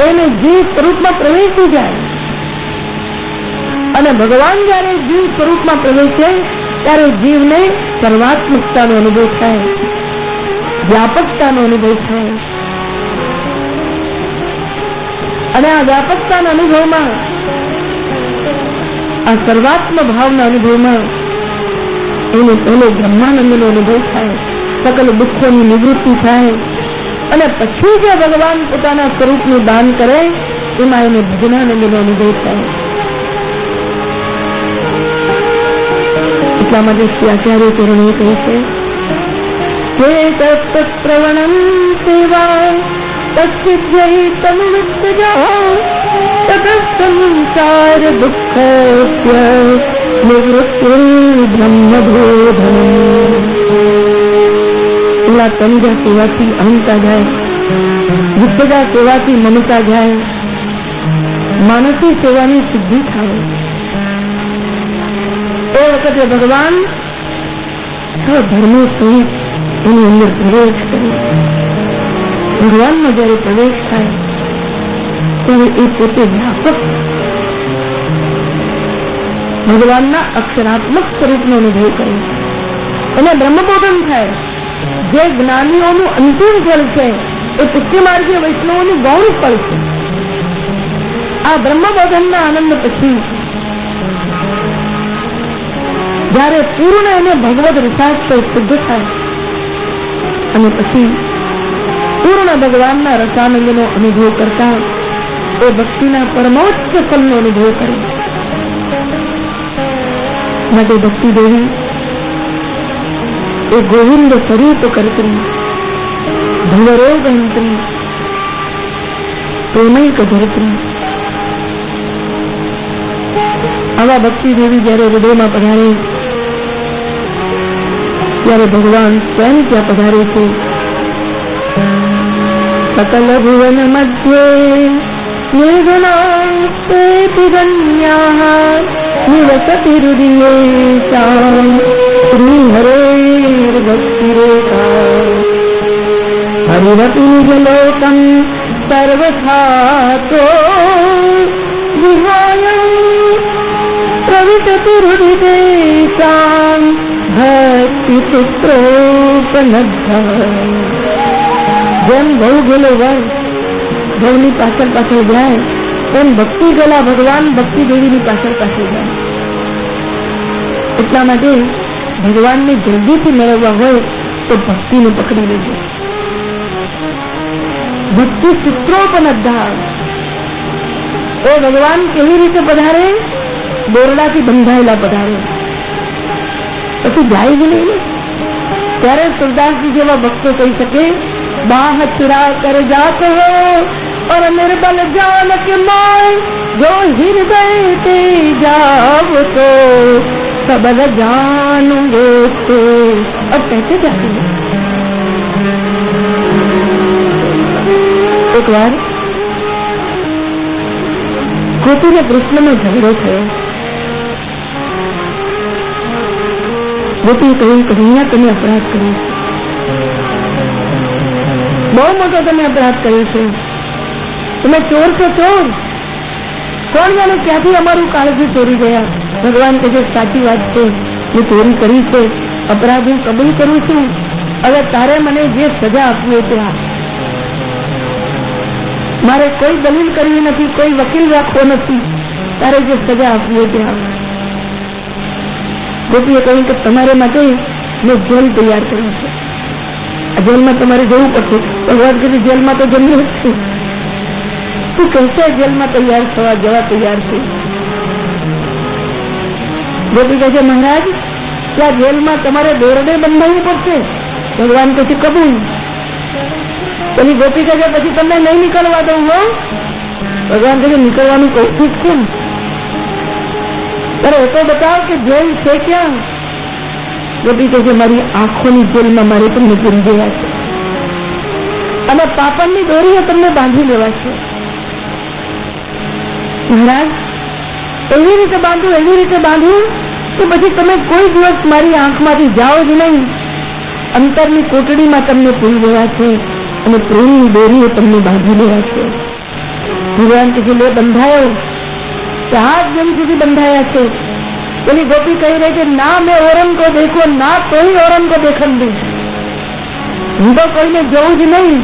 એને જીવ સ્વરૂપમાં પ્રવેશી જાય. અને ભગવાન જયારે જીવ સ્વરૂપમાં પ્રવેશે ત્યારે જીવને સર્વાત્મકતાનો અનુભવ થાય, વ્યાપકતાનો અનુભવ થાય. અને આ વ્યાપકતાના અનુભવમાં, આ સર્વાત્મ ભાવના અનુભવમાં એને પહેલો બ્રહ્માનંદનો અનુભવ થાય, સકલ દુઃખોની નિવૃત્તિ થાય. અને પછી જે ભગવાન પોતાના સ્વરૂપનું દાન કરે એમાં એને ભજનાનંદનો અનુભવ થાય. એટલા માટે શ્રી આચાર્ય ચરણે કહે છે કે તત્પ્રવણં સેવા તસ્ય તમૃત્તજા તદસંસાર દુઃખસ્ય નિવૃત્તિર બ્રહ્મબોધનમ. પેલા તંજા સેવાથી અહંતા જાય, વિદ્યા સેવાથી મમતા જાય, માનસી સેવાની સિદ્ધિ થાય. એ વખતે ભગવાન ધર્મો સહિત એની અંદર પ્રવેશ કરે. ભગવાનનો જયારે પ્રવેશ થાય ત્યારે એ પોતે વ્યાપક ભગવાનના અક્ષરાત્મક સ્વરૂપનો અનુભવ કરે. એને બ્રહ્મબોધન થાય. જે જ્ઞાનીઓનું અંતિમ ફળ છે એ પુષ્ટિ માર્ગીય વૈષ્ણવોનું ગૌણ ફળ છે. આ બ્રહ્મબોધનના આનંદ પછી જયારે પૂર્ણ એને ભગવદ રસાસ્ય સિદ્ધ થાય અને પછી પૂર્ણ ભગવાનના રસાનંદનો અનુભવ કરતા એ ભક્તિના પરમોચ્ચ ફળનો અનુભવ કરે. માટે ભક્તિ દેવી એ ગોવિંદ સ્વરૂપ કરતી, ભવરોગ હંત્રી, પ્રેમૈક ધરત્રી. આવા ભક્તિ દેવી જયારે હૃદયમાં પધારે ત્યારે ભગવાન સ્વયં ત્યાં પધારે છે. સકલ ભુવન મધ્યે નિર્ગુણાસ્તેતિગણ્યાઃ નિવસતિ હૃદયેષાં શ્રી હરેર ભક્તિરેખા. હરિરપી નિજલોકં સર્વથાતો વિહાય પ્રવિશતિ હૃદયેષાં ભક્તિ પુત્રોપનદ્ધઃ. જેમ ઘઉ ગેલો વર ઘઉની પાછળ પાછળ જાય તેમ ભક્તિ ગેલા ભગવાન ભક્તિ દેવીની પાછળ પાછળ જાય. એટલા માટે ભગવાનને જલ્દીથી મેળવવા હોય તો ભક્તિને પકડી લેજો. ભક્તિ સૂત્રોપનદ્ધઃ. એ ભગવાન કેવી રીતે પધારે? દોરડાથી બંધાયેલા પધારે. પછી જાય જ નહીં. ત્યારે સુરદાસજી જેવા ભક્તો કહી શકે, બાહ ચુરા કર જાત હો और निर्बल जान के माय जो हृदय ते जाव तो सबल जानूंगे तो. अब कैसे जाते हैं? एक बार गोपी ने कृष्ण में झगड़ो थयो. गोपी કહ્યું કન્યા તમે અપરાધ કર્યો છે, બહુ મોટો તમે અપરાધ કર્યો છે. તમે ચોર છો ચોર. કોણ જાણે ક્યાંથી અમારું કાળજી ચોરી ગયા. ભગવાન કહે છે સાચી વાત છે, મેં ચોરી કરી છે, અપરાધ હું કબૂલ કરું છું. હવે તારે મને જે સજા આપવી તે આપ. મારે કોઈ દલીલ કરવી નથી, કોઈ વકીલ રાખવો નથી. તારે જે સજા આપવી તે આપ. ગોપીએ કહ્યું કે તમારે માટે મેં જેલ તૈયાર કર્યું છે. આ જેલમાં તમારે જવું પડશે. ભગવાન કહે જેલમાં તો જન્મ જ છે. તું કહેશે જેલમાં તૈયાર થવા જવા તૈયાર છે. ગોપી કહે છે મહારાજ ત્યાં જેલમાં તમારે દોરડે બંધાવવું પડશે. ભગવાન કહે છે કબૂલ. પછી ગોપી કહે છે પછી તમને નહીં નીકળવા દઉં હો. ભગવાન કહે છે નીકળવાનું કહું છું કેમ? અરે એ તો બતાવ કે જેલ છે ક્યાં? ગોપી કહે છે મારી આંખોની જેલમાં મારે તમને પૂરી ગયા છે અને પાપણની દોરીઓ તમને બાંધી લેવા છે. મહારાજ એવી રીતે બાંધ્યું કે પછી તમે કોઈ દિવસ મારી આંખમાંથી જાઓ જ નહીં. અંતરની કોટડીમાં તમને પૂરી લેવા છે અને પ્રેમની દોરીઓ તમને બાંધી લેવા છે. ભગવાન કે લે બંધાયો કે હાથ જેમ સુધી બંધાયા છે. પેલી ગોપી કહી રહી કે ના મેં ઓરમ કો દેખો ના તો ही ઓરમ કો દેખન દઉં. હું તો કોઈને જોઉં જ નહીં,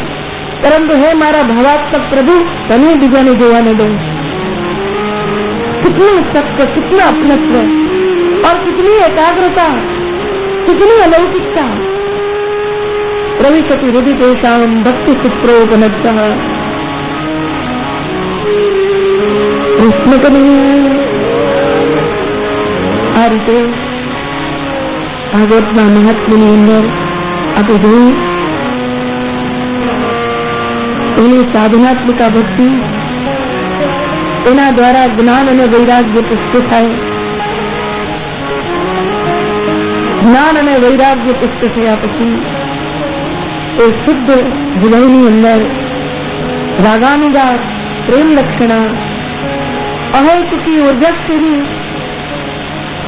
પરંતુ હે મારા ભાવાત્મક પ્રભુ તને બીજાને જોવાને દઉં. कितनी सत्य, कितना अपनत्व और कितनी एकाग्रता, कितनी अलौकिकता. प्रविशति हृदि तेषां भक्ति सूत्रोपनद्यः. કૃષ્ણ કનૈયા આ રીતે ભાગવતના મહાત્મ્યની અંદર આપણે જોયું એની સાધનાત્મિકા ભક્તિ, એના દ્વારા જ્ઞાન અને વૈરાગ્ય પુષ્ટ થાય. જ્ઞાન અને વૈરાગ્ય પુષ્ટ થયા પછી એ શુદ્ધ હૃદયની અંદર રાગાનુગા પ્રેમ લક્ષણા અહૈતુકી ઉર્જસ્વી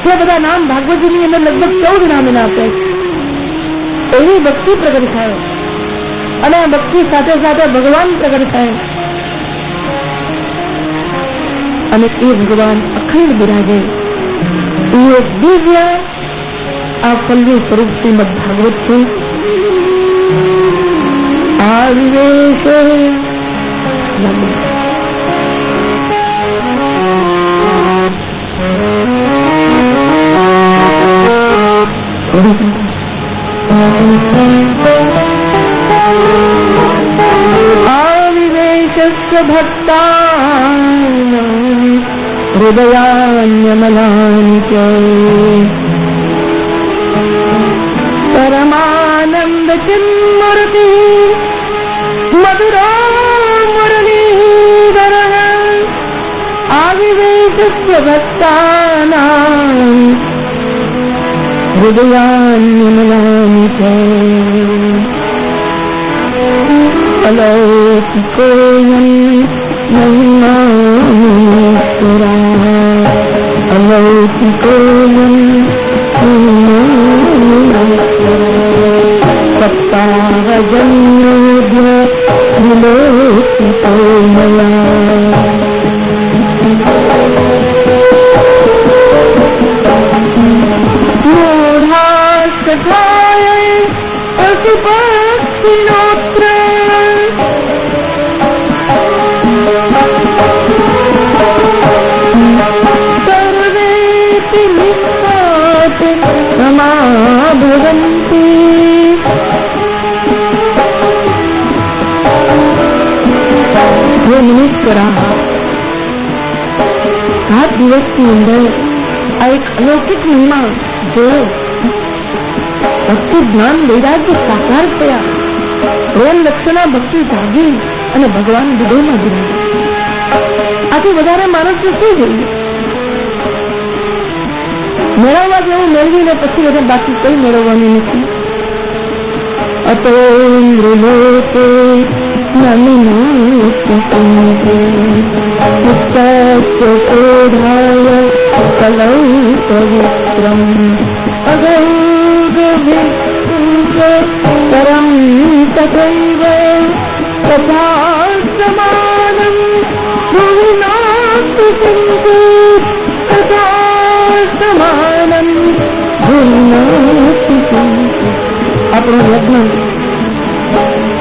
જે બધા નામ ભાગવતજીની અંદર લગભગ 14 નામ એના આપ્યા છે. એવી ભક્તિ પ્રગટ થાય અને આ ભક્તિ સાથે સાથે ભગવાન પ્રગટ થાય અને એ ભગવાન અખંડ બિરાજે. એ દિવ્ય આ ફલ્ય સ્વરૂપ શ્રીમદ ભાગવત છે. આ વિવેશ આવિવેશસ્ય ભક્તા હૃદયાન્યમલાનિ ચ પરમાનંદ ચિન્મૂર્તિ મધુરો મુરલીધરઃ. આવિવેશસ્ય ભક્તાનાં હૃદયાન્યમલાનિ ચ અલૌકિકોયં મહિમાશ્વરઃ. અલૌકિકોયં સપ્તાહજન્યોદ્ય વિલોકિતો મયા. મૂઢાસ્કથાય પશુપક્ષિણોત્ર સર્વેતિ નિષ્પાત સમાભવન્તિ. હે મુનીશ્વરા, આ દિવસની અંદર આ એક અલૌકિક મહિમા જોયો. ભક્તિ જ્ઞાન વૈરાગ્ય સાકાર થયા, પ્રેમ લક્ષણા ભક્તિ જાગી અને ભગવાન હૃદયમાં બિરાજ્યા. આથી વધારે માણસને શું જોઈએ? મેળવવા જેવું મેળવીને પછી બધા બાકી કઈ મેળવવાનું નથી. અતોન્દ્રલોકે નમિનોધાય કલૌ પવિત્રમ પરમ તથૈવ તથા સમાનં ભુવિ નાસ્તિ કિંચિત તથા સમાનં ભુવિ નાસ્તિ કિંચિત. આપણો લગ્ન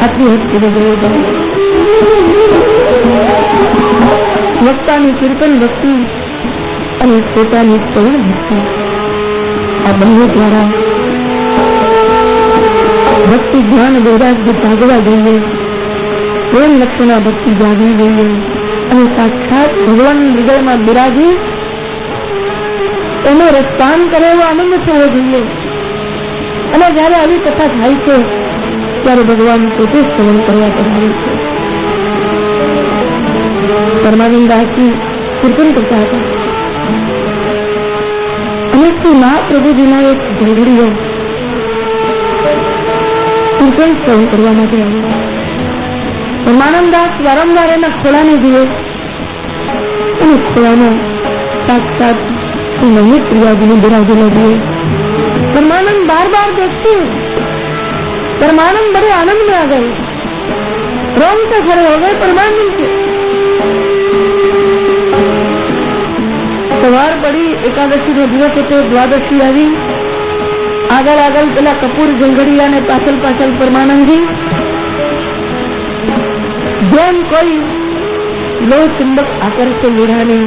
આટલી હદ સુધી ગયો. વક્તાની કીર્તન ભક્તિ અને પોતાની શ્રવણ ભક્તિ આ બંને દ્વારા ભક્તિ જ્ઞાન વૈરાગ્ય જાગવા જોઈએ. પ્રેમ લક્ષણા ભક્તિ જાગવી જોઈએ અને સાક્ષાત ભગવાન હૃદયમાં બિરાજી એનો રસપાન કરે એવો આનંદ થવો જોઈએ. અને જયારે આવી કથા થાય છે ત્યારે ભગવાન પોતે શ્રવણ કરવા કરાવે છે. પરમાનંદાસજી કીર્તન કરતા હતા અને શ્રી મહાપ્રભુજીના એક ઘરડીઓ કીર્તન શ્રવણ કરવા માટે આવ્યો. પરમાનંદાસ વારંવાર એના ખોળાને જુએ અને ખોળામાં સાક્ષાત શ્રી મહેશ પ્રિયાજીને બિરાજેલા જુએ. परमानंद बार बार देखती हूँ. परमानंद बड़े आनंद में आ गए, रोंगटे खड़े हो गए परमानंद के. સવાર પડી, એકાદશી નો દિવસ હતો, દ્વાદશી આવી, આગળ આગળ પેલા કપૂર જંગડિયા ને પાછળ પાછળ પરમાનંદજી, જેમ કોઈ લો ચુંબક આકર્ષે વીરાને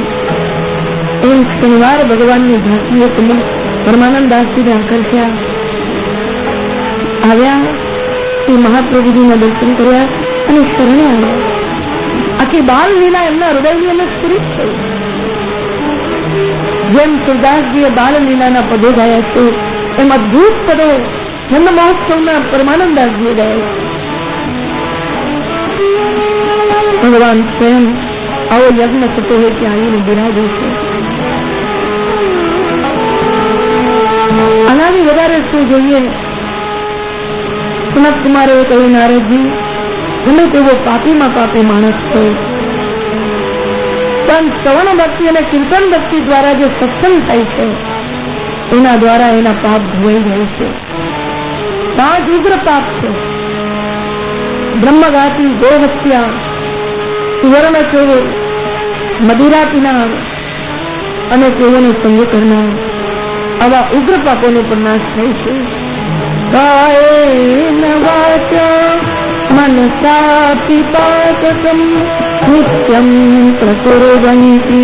એમ શનિવાર ભગવાનની ઝાંકીએ પરમાનંદ દાસજીને આકર્ષ્યા. આવ્યા, એ મહાપ્રભુજીના દર્શન કર્યા અને શરણે આવ્યા. આખી બાલ લીલા એમના હૃદયની અંદર સ્ફુરિત થઈ. જેમ સુરદાસજીએ બાલ લીલાના પદો ગાયા છે એમ અદભુત પદો જન્મ મહોત્સવના પરમાનંદાસજીએ ગાયા. ભગવાન સ્વયં આવો યજ્ઞ થતો હોય ત્યાં આવીને બિરાજે છે. આનાથી વધારે શું જોઈએ? સનત કુમારે કહ્યું, નારદજી, ગમે તેવો પાપીમાં પાપી માણસ છે, પણ શ્રવણ ભક્તિ અને કીર્તન ભક્તિ દ્વારા જે સત્સંગ થાય છે એના દ્વારા એના પાપ ધોવાઈ જાય છે. 5 ઉગ્ર પાપ છે: બ્રહ્મઘાતી, ગોહત્યા, સુવર્ણ ચોર, મદિરા પીનાર અને તેઓનો સંગ કરનાર. આવા ઉગ્ર પાપોનો પણ નાશ થાય છે. કાયેન વાચા મનસાપી પાતકમ નિત્યમ પ્રકુર્વન્તિ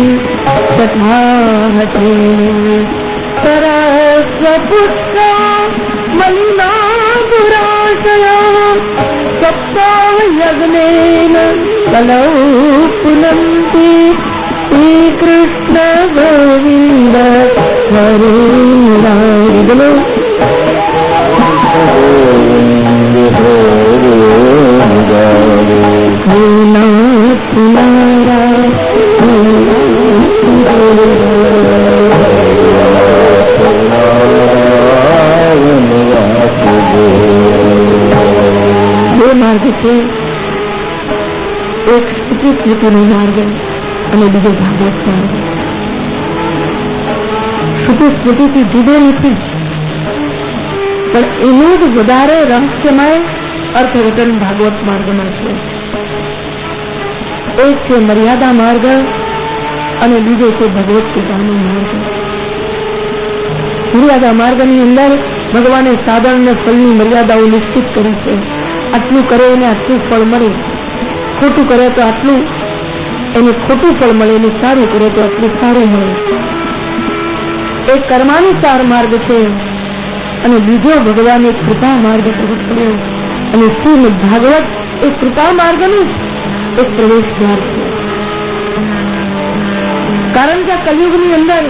તથાહતે સરસ્વપુત્ર મલિના દુરાશયા સપ્તાહ યજ્ઞેન કલૌ પુનંતિ શ્રી કૃષ્ણ ગોવિંદ હરે રાય. બોલો બે માર્ગ છે, એક સ્તુતિનો માર્ગ અને બીજો ભાગવત માર્ગ. સ્તુતિથી જુદો નથી, પણ એનું જ વધારે રહસ્યમય અર્થઘટન ભાગવત માર્ગમાં છે. એક છે મર્યાદા માર્ગ અને બીજો છે ભગવત ગીતાનો માર્ગ. મર્યાદા માર્ગની અંદર ભગવાને સાધન અને ફળની મર્યાદાઓ નિશ્ચિત કરી છે. આટલું કરે એને આટલું ફળ મળે, ખોટું કરે તો આટલું એને ખોટું ફળ મળે, એને સારું કરે તો આટલું સારું મળે. એક કર્માનુસાર માર્ગ છે અને બીજો ભગવાને કૃપા માર્ગ પ્રગટ કર્યો. અને શ્રીમદ ભાગવત એ કૃપા માર્ગનું એક પ્રવેશ દ્વાર છે. કારણ કે કલયુગની અંદર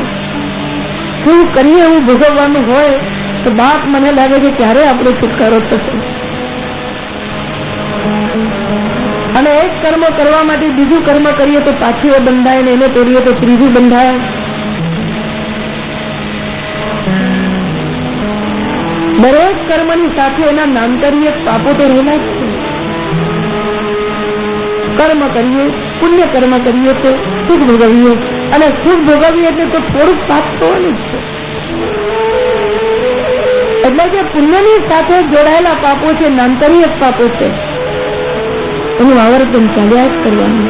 શું કરીએ એવું ભોગવવાનું હોય તો બાપ મને લાગે છે ક્યારે આપણો છુટકારો થશે. અને એક કર્મ કરવા માટે બીજું કર્મ કરીએ તો પાછું એ બંધાય ને એને તોડીએ તો ત્રીજું બંધાય. દરેક કર્મની સાથે એના નામતરીય પાપો તો રહેલા જ છે. કર્મ કરીએ, પુણ્ય કર્મ કરીએ તો સુખ ભોગવીએ, અને સુખ ભોગવીએ એટલે તો થોડુંક પાપ થવાનું જ છે. એટલે કે પુણ્યની સાથે જોડાયેલા પાપો છે, નામતરીય પાપો છે, એનું આવર્તન ચાલ્યા જ કરવાનું.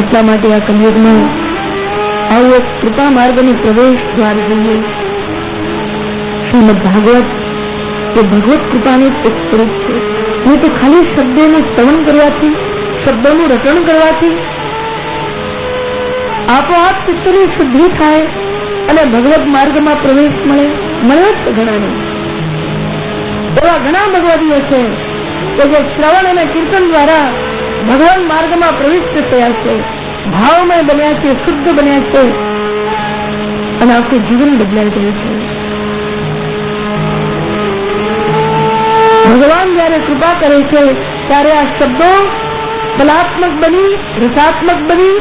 એટલા માટે આ કલયુગમાં આવું એક કૃપા માર્ગનું પ્રવેશ દ્વાર જોઈએ. શ્રીમદ ભાગવત એ ભગવત કૃપાનું એક સ્વરૂપ છે. નહીં તો ખાલી શબ્દોનું શ્રવણ કરવાથી, શબ્દોનું રટણ કરવાથી આપોઆપ ચિત્તની શુદ્ધિ થાય અને ભગવત માર્ગમાં પ્રવેશ મળે જ ઘણાને. એવા ઘણા ભગવદીઓ છે કે જે શ્રવણ અને કીર્તન દ્વારા ભગવાન માર્ગમાં પ્રવિષ્ટ થયા છે, ભાવમય બન્યા છે, શુદ્ધ બન્યા છે અને આખું જીવન બદલાઈ ગયું છે. ભગવાન જયારે કૃપા કરે છે ત્યારે આ શબ્દો કલાત્મક બની, રસાત્મક બની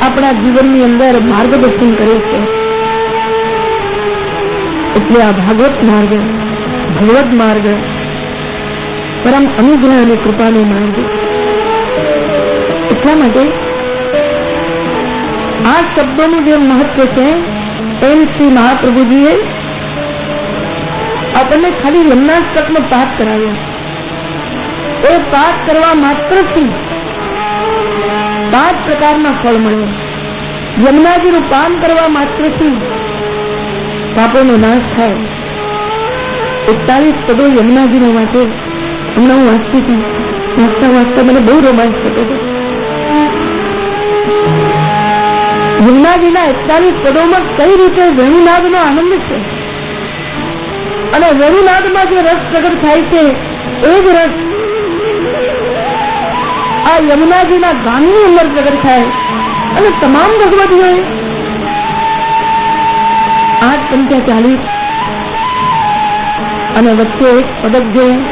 આપણા જીવનની અંદર માર્ગદર્શન કરે છે. એટલે આ ભાગવત માર્ગ, ભગવત માર્ગ પરમ અનુગ્રહ અને કૃપાનો માર્ગ. એટલા માટે આ શબ્દોનું જે મહત્વ છે એમ શ્રી મહાપ્રભુજીએ આપણને ખાલી યમનાષ્ટકનો પાઠ કરાવ્યો. એ પાઠ કરવા માત્રથી 5 પ્રકારના ફળ મળે. યમુનાજીનું પાન કરવા માત્રથી પાપોનો નાશ થાય. 41 પદો યમુનાજીને વાંચે. હમણાં હું વાંચતી હતી, વાંચતા વાંચતા મને બહુ રોમાંચ થતો હતો. યમુનાજીના 41 પદોમાં કઈ રીતે વેણુનાદનો આનંદ છે અને વેણુનાદમાં જે રસ પ્રગટ થાય છે એ જ રસ આ યમુનાજીના ગાનની અંદર પ્રગટ થાય. અને તમામ ભગવતીઓએ 8 પંચા 40 અને વચ્ચે એક પદક જોયું,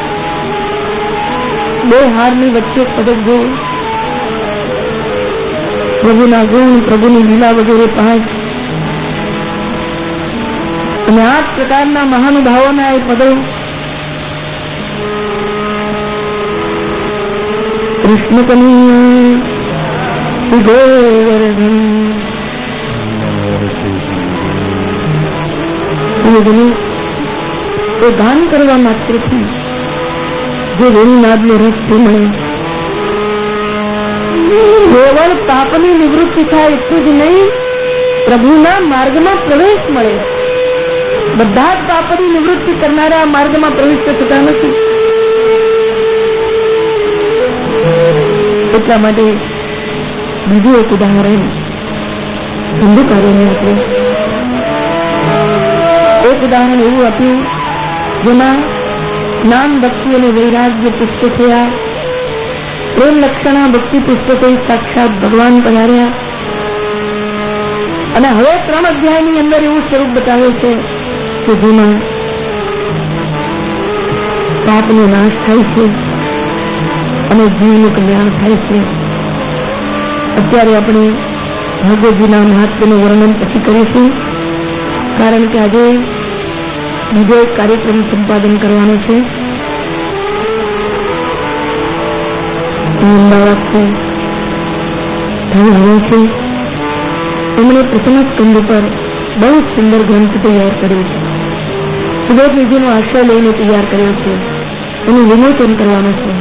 2 હારની વચ્ચે પદક જોયું, પ્રભુના ગુણ, પ્રભુની લીલા વગેરે 5 અને 8 પ્રકારના મહાનુભાવોના એ પદો. કૃષ્ણ કનૈયા ગોવર્ધન એ ગાન કરવા માત્રથી જે વેણુનાદનો રસ મળે, કેવળ પાપની નિવૃત્તિ થાય એટલું જ નહીં, પ્રભુના માર્ગમાં પ્રવેશ મળે. બધા જ પાપની નિવૃત્તિ કરનારા માર્ગમાં પ્રવેશ થતા નથી. એટલા માટે બીજું એક ઉદાહરણ ધંધુકારોને આપ્યું. એક ઉદાહરણ એવું આપ્યું જેમાં જ્ઞાન, ભક્તિ અને વૈરાગ્ય પુષ્પ થયા. પ્રેમ લક્ષણા ભક્તિ પુષ્પ થઈ સાક્ષાત ભગવાન પધાર્યા. અને હવે 3 અધ્યાયની અંદર એવું સ્વરૂપ બતાવે છે કે જેમાં પાપનો નાશ થાય છે અને જીવનું કલ્યાણ થાય છે. અત્યારે આપણે ભગવદજીના મહાત્મ્યનું વર્ણન પછી કરીશું, કારણ કે આજે બીજો એક કાર્યક્રમ સંપાદન કરવાનો છે. અમદાવાદથી આવ્યા છે. એમણે પ્રથમ સ્કંદ પર બહુ સુંદર ગ્રંથ તૈયાર કર્યો છે. સુબોધનિધિનો આશ્રય લઈને તૈયાર કર્યો છે. એનું વિમોચન કરવાનું છે.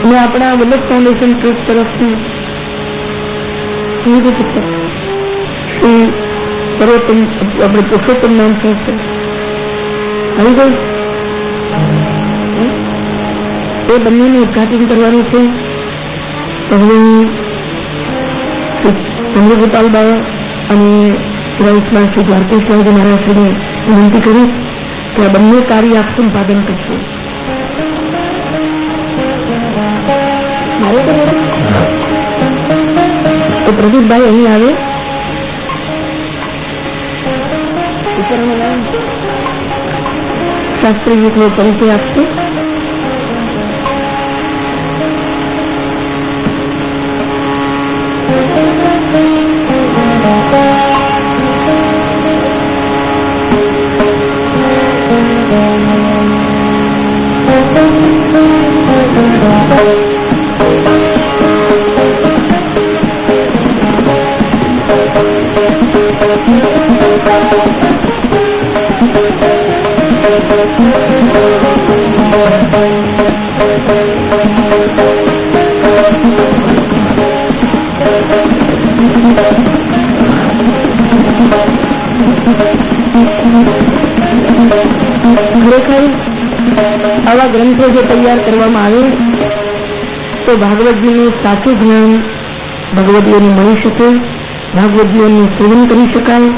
અને આપણા વલ્લભ ફાઉન્ડેશન ટ્રસ્ટ તરફથી શ્રી સર્વોત્તમ આપણે પુરુષોત્તમ નામ સંસ્થા આવી ગયું. એ બંનેનું ઉદઘાટન કરવાનું છે. હવે ચંદ્રગોપાલ બાબા અને પુરાવિતમાં શ્રી દ્વારકેશ્વરજી મહારાજશ્રીને વિનંતી કરી કે આ બંને કાર્ય આપ સંપાદન કરશે. તો પ્રદીપભાઈ અહીં આવે. શાસ્ત્રી ગીતનો પરિચય આપશે. ખરેખર આવા ગ્રંથો જો તૈયાર કરવામાં આવે તો ભાગવતજીનું સાચું જ્ઞાન ભગવદીઓને મળી શકે, ભાગવદીઓનું સેવન કરી શકાય.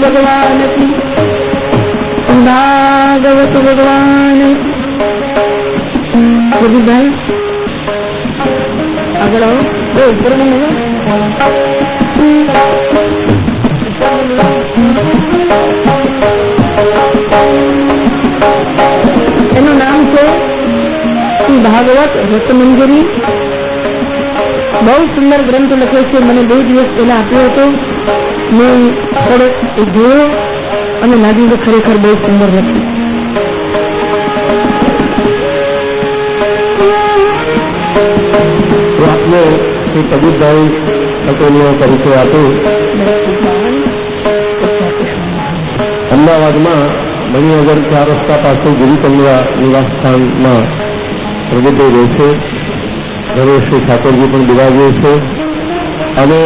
ભગવાન કી, ભાગવત ભગવાન. પ્રદીપભાઈ આગળ આવો. ઉપર એનું નામ છે શ્રી ભાગવત રસમંજરી. બહુ સુંદર ગ્રંથ લખ્યો છે. મને 2 દિવસ પહેલા આપ્યો હતો. મેં થોડોક જોયો અને લાગ્યું કે ખરેખર બહુ સુંદર લખ્યું. તો આપને શ્રી પ્રદીપભાઈ પટેલનો પરિચય આપ્યો. અમદાવાદમાં મણિનગર 4 રસ્તા પાસે ગિરિકંડવા નિવાસ સ્થાનમાં પ્રદીપભાઈ રહે છે. ઘરે શ્રી ઠાકોરજી પણ બિરાજે છે અને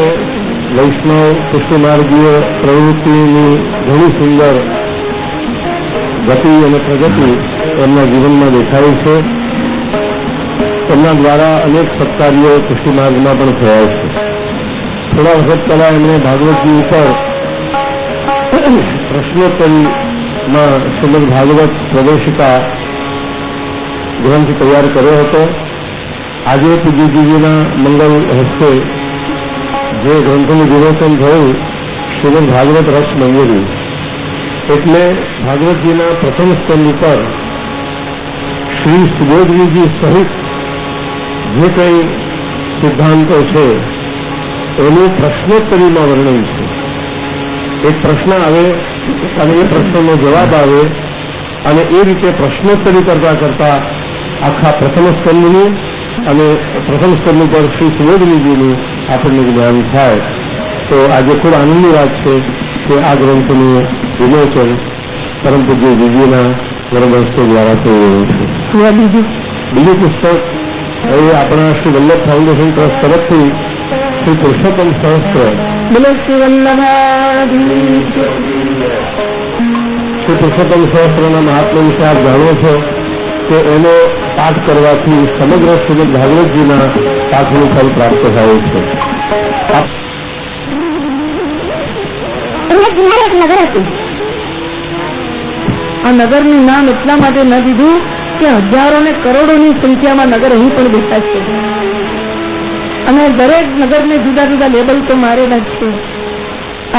વૈષ્ણવ કૃષ્ણમાર્ગીય પ્રવૃત્તિની ઘણી સુંદર ગતિ અને પ્રગતિ એમના જીવનમાં દેખાય છે. એમના દ્વારા અનેક સત્કાર્યો કૃષિ માર્ગમાં પણ થયા છે. થોડા વખત પહેલા એમણે ભાગવતજી ઉપર પ્રશ્નોત્તરીમાં શ્રીમદ ભાગવત પ્રવેશિકા ગ્રંથ તૈયાર કર્યો હતો. આજે પૂજ્યજીના મંગલ હસ્તે જે ગ્રંથનું વિમોચન થયું શ્રીમદ ભાગવત રસ મંજરી, એટલે ભાગવતજીના પ્રથમ સ્કંદ ઉપર શ્રી સુબોધજીજી સહિત જે કંઈ સિદ્ધાંતો છે એનું પ્રશ્નોત્તરીમાં વર્ણન છે. એક પ્રશ્ન આવે અને એ પ્રશ્નનો જવાબ આવે અને એ રીતે પ્રશ્નોત્તરી કરતા કરતા આખા પ્રથમ સ્કંદનું અને પ્રથમ સ્કંદ પર શ્રી સુબોધજીનું આપણને જ્ઞાન થાય. તો આજે ખૂબ આનંદની વાત છે કે આ ગ્રંથનું વિમોચન પરમ પૂજ્ય જીજીના વરદહસ્તે દ્વારા થઈ રહ્યું છે. બીજું પુસ્તક એ આપણા શ્રી વલ્લભ ફાઉન્ડેશન ટ્રસ્ટ તરફથી શ્રી પુરુષોત્તમ સહસ્ત્ર, શ્રી પુરુષોત્તમ સહસ્ત્રના મહાત્મા વિશે આપ જાણો છો કે એનો પાઠ કરવાથી સમગ્ર શ્રીમદ ભાગવતજીના પાઠનું ફળ પ્રાપ્ત થાય છે. આ નગરનું નામ એટલા માટે ન દીધું કે હજારો ને કરોડોની સંખ્યામાં નગર અહીં પણ બેઠા છે અને દરેક નગરને જુદા જુદા લેબલ તો મારેલા જ છે.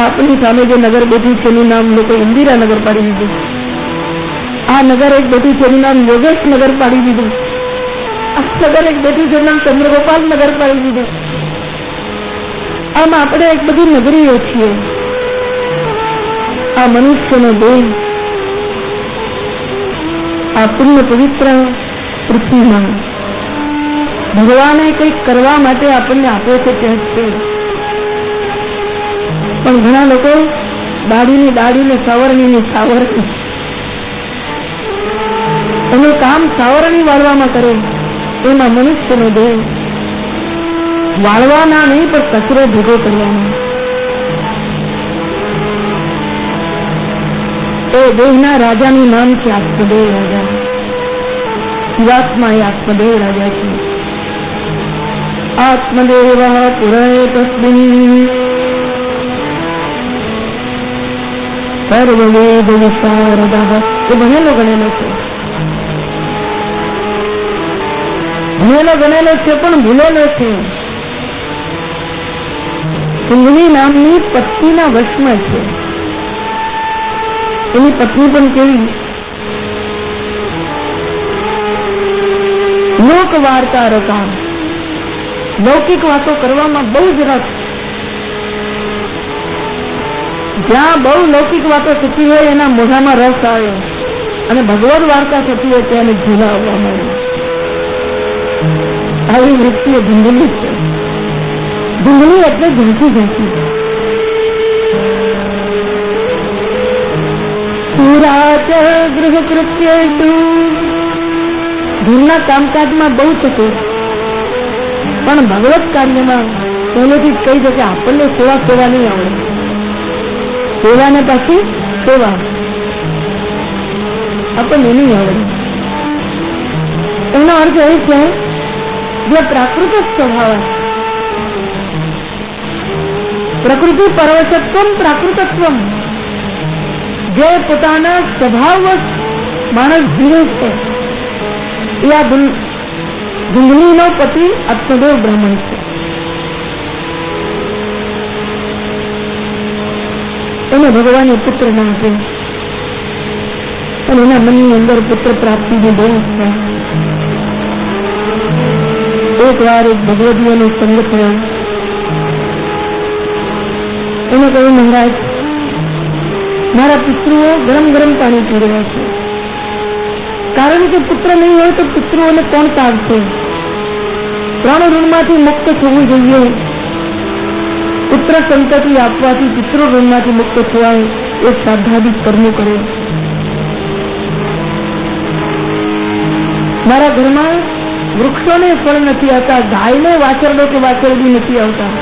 આપણી સામે જે નગર બેઠું છે એનું નામ લોકો ઇન્દિરા નગર પાડી દીધું. આ નગર એક બેઠું છે એનું નામ યોગેશ નગર પાડી દીધું. આ નગર એક બેઠું છે એનું નામ ચંદ્રગોપાલ નગર પાડી દીધું. આમ આપણે એક બધી નગરીઓ છીએ. આ મનુષ્યનો દેહ આ પુણ્ય પવિત્ર પૃથ્વીમાં ભગવાને કંઈક કરવા માટે આપણને આપ્યો છે તે છે. પણ ઘણા લોકો દાઢીની દાઢીને સાવરણીની સાવરણી એનું કામ સાવરણી વાળવામાં કરે. એમાં મનુષ્યનો દેહ વાળવાના નહીં પણ કચરો ભેગો કરવાનો. એ દેહના રાજાનું નામ છે આત્મદેવ રાજા. જીવાત્મા એ આત્મદેવ રાજા છે. આત્મદેવ પુરય તસ્મિન સર્વવેદ વિશારદ. એ ભણેલો ગણેલો છે, ભણેલો ગણેલો છે પણ ભૂલેલો છે. સિંહની નામની પત્નીના વશમાં છે. એની પત્ની પણ કેવી લોક વાર્તા રકા, લૌકિક વાતો કરવામાં બહુ જ રસ. જ્યાં બહુ લૌકિક વાતો થતી હોય એના મોઢામાં રસ આવે અને ભગવદ વાર્તા થતી હોય ત્યાં ઝૂલા આવવા મળે. આવી વૃત્તિઓ ધૂંધલી છે. ધૂંધલી એટલે ઝાંકી ઝાંકી. ગૃહ કૃત્ય ઘરના કામકાજમાં બહુ થતું પણ ભગવત કાર્યમાં પહેલેથી જ કહી દે કે આપણને સેવા નહીં આવડે. સેવાને પાછી સેવા આપણને નહીં આવડે. એનો અર્થ એ છે જે પ્રાકૃત સ્વભાવ પ્રકૃતિ પરવશત્વમ પ્રાકૃતત્વમ. જે પોતાના સ્વભાવવશ માણસ જીવે છે એ આ ધુંધલીનો પતિ આત્મદેવ બ્રાહ્મણ છે. એને ભગવાને પુત્ર ના આપે અને એના મનની અંદર પુત્ર પ્રાપ્તિની બહુ ઈચ્છા. એક વાર એક ભગવદીઓનો સંગ થયો. એને કહ્યું, મહારાજ, મારા પિતૃઓ ગરમ ગરમ પાણી પી રહ્યા છે, કારણ કે પુત્ર નહીં હોય તો પિતૃઓને કોણ તારશે? 3 ઋણમાંથી મુક્ત થવું જોઈએ. પુત્ર સંતતિ આપવાથી પિતૃ ઋણમાંથી મુક્ત થવાય એ સાધાદિક કર્મો કરે. મારા ઘરમાં વૃક્ષોને ફળ નથી આવતા, ગાયને વાછરડો કે વાછરડી નથી આવતા.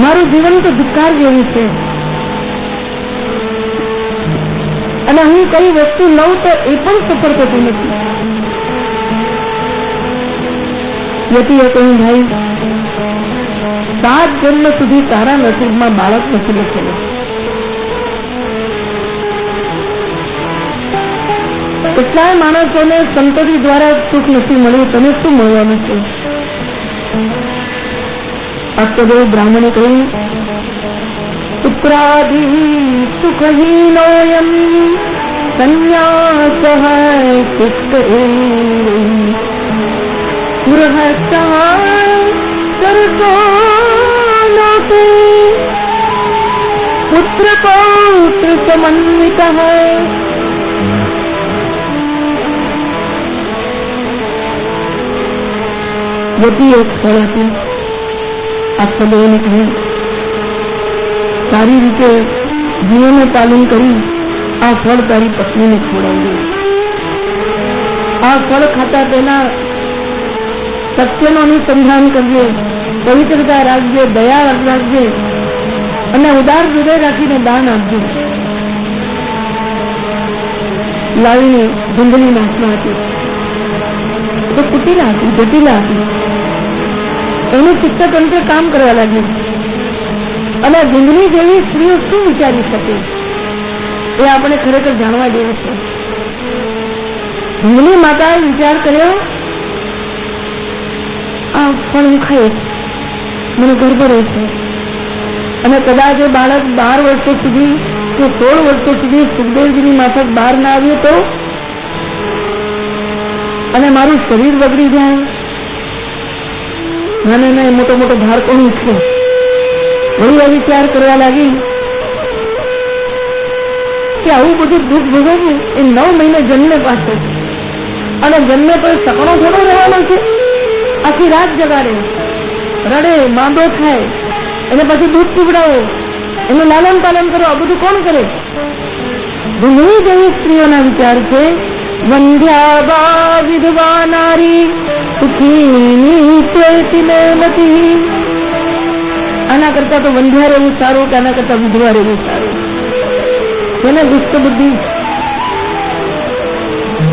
મારું જીવન તો ધિક્કાર જેવું છે અને હું કઈ વસ્તુ લઉં તો એ પણ સફળ થતું નથી. યતિએ કહ્યું, ભાઈ, 7 જન્મ સુધી તારા નસીબમાં બાળક નથી લખેલો. કેટલાય માણસોને સંતતિ દ્વારા સુખ નથી મળ્યું, તને શું મળવાનું છે? આત્મદેવ બ્રાહ્મણે કહ્યું, પુત્રાદિ સુખહીનોયમ સંન્યાસઃ સિક્ત પુરઃ સરસો લોકે પુત્ર પૌત્ર સમન્વિતઃ. યતિ એક ફળ હતી. આત્મદેવને કહ્યું, સારી રીતે જીવનનું પાલન કરી આ ફળ તારી પત્નીને ખવડાવી દે. આ ફળ ખાતા પહેલા સત્યનો અનુસંધાન કરજે, પવિત્રતા રાખજે, દયા રાખજે અને ઉદાર હૃદય રાખીને દાન આપજે. લાવીને ધુંધલી નાચમાં હતી તો કુટીલા હતી, જટિલા હતી. એનું ચિત્તતંત્ર કામ કરવા લાગ્યું અને ધુંધલી જેવી સ્ત્રીઓ શું વિચારી શકે એ આપણે ખરેખર જાણવા જેવું છે. ધુંધલી માતાએ વિચાર કર્યો, આ ફળ હું ખાઈશ, મને ગર્ભ રહેશે અને કદાચ એ બાળક 12 વર્ષો સુધી કે 16 વર્ષો સુધી સુખદેવજીની માફક બહાર ના આવ્યો તો અને મારું શરીર બગડી જાય. નાને મોટો મોટો ભાર કોણ ઉઠશે? વળી વિચાર કરવા લાગી કે આવું બધું દુઃખ ભોગવવું એ 9 મહિને જન્મે પાસે અને જન્મે તો સકણો થોડો રહેવાનો છે. આખી રાત જગાડે, રડે, માંદો થાય, એને પછી દૂધ પીવડાવો, એનું લાલન પાલન કરો, આ બધું કોણ કરે? ઘણી જેવી સ્ત્રીઓના વિચાર છે, વંધ્યા વિધવા નારી આના કરતા તો વંધ્યા રહેવું સારું કે આના કરતા વિધવા રહેવું સારું. જેને દુષ્ટ બુદ્ધિ,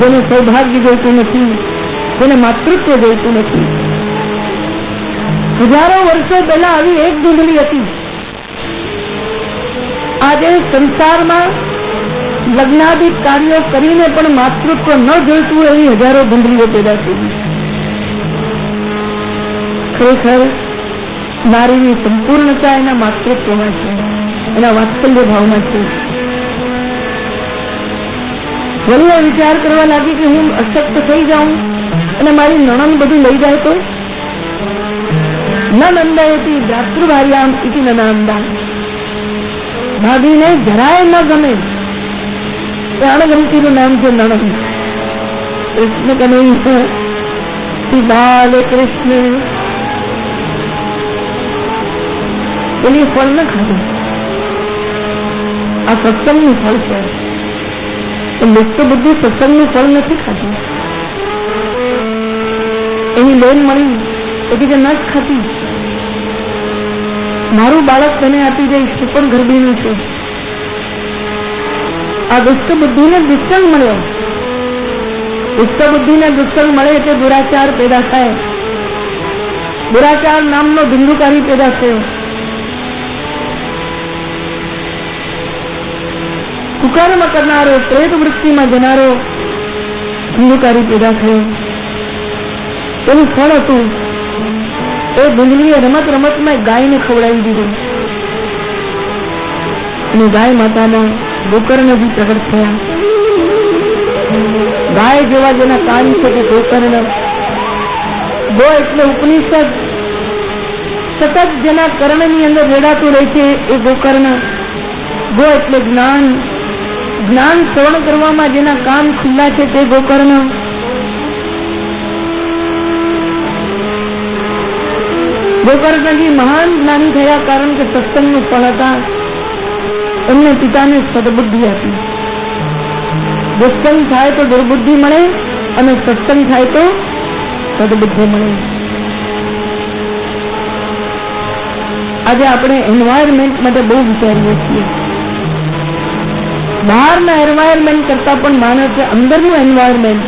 જેને સૌભાગ્ય જોઈતું નથી, જેને માતૃત્વ જોઈતું નથી. હજારો વર્ષો પહેલા આવી એક ધુંધલી હતી. આજે સંસારમાં લગ્નાદિક કાર્યો કરીને પણ માતૃત્વ ન જોઈતું એવી હજારો ધુંધલીઓ પેદા થઈ. ખરેખર નારીની સંપૂર્ણતા એના માતૃત્વમાં છે, એના વાત્સલ્ય ભાવમાં છે. વળી વિચાર કરવા લાગી કે હું અશક્ત થઈ જાઉં અને મારી નણંદ બધું લઈ જાય તો ન નંદાયતી ભ્રાતૃભાર્યામ ઇતિ નનાંદા. ભાભીને જરાય ન ગમે એ અણગમતીનું નામ છે નણંદ. કૃષ્ણ કનૈયા બાલ કૃષ્ણ એની ફળ ન ખાધું. આ સત્સંગનું ફળ છે. મુક્ત બુદ્ધિ સત્સંગનું ફળ નથી ખાતું. એની લોન મળી એટલે કે ન જ ખાતી. મારું બાળક તને આપી દઈશ, તું પણ ગર્ભીનું છે. આ દુષ્ટ બુદ્ધિને દુષ્સંગ મળ્યો. દુષ્ટ બુદ્ધિને દુષ્સંગ મળે એટલે દુરાચાર પેદા થાય. દુરાચાર નામનો ધંધુકારી પેદા થયો. કુકર્મ કરનારો, પ્રેત વૃત્તિમાં જનારો અંધકારી પેદા થયો. એનું ફળ હતું એ ધુંધલીએ રમત રમતમાં ગાયને ખવડાવી દીધું અને ગાય માતાના ગોકર્ણજી પ્રગટ થયા. ગાય જેવા જેના કાન છે કે ગોકર્ણ, ગો એટલે ઉપનિષદ, સતત જેના કર્ણની અંદર રેડાતું રહે છે એ ગોકર્ણ. ગો એટલે જ્ઞાન, જ્ઞાન શ્રવણ કરવામાં જેના કાન ખુલ્લા છે તે ગોકર્ણ. ગોકર્ણજી મહાન જ્ઞાની થયા કારણ કે સત્સંગનું ફળ હતા. એમને પિતાને સદબુદ્ધિ આપી. દુષ્સંગ થાય તો દુર્બુદ્ધિ મળે અને સત્સંગ થાય તો સદબુદ્ધિ મળે. આજે આપણે એન્વાયરમેન્ટ માટે બહુ વિચારીએ છીએ. બહારના એન્વાયરમેન્ટ કરતા પણ માણસે અંદરનું એન્વાયરમેન્ટ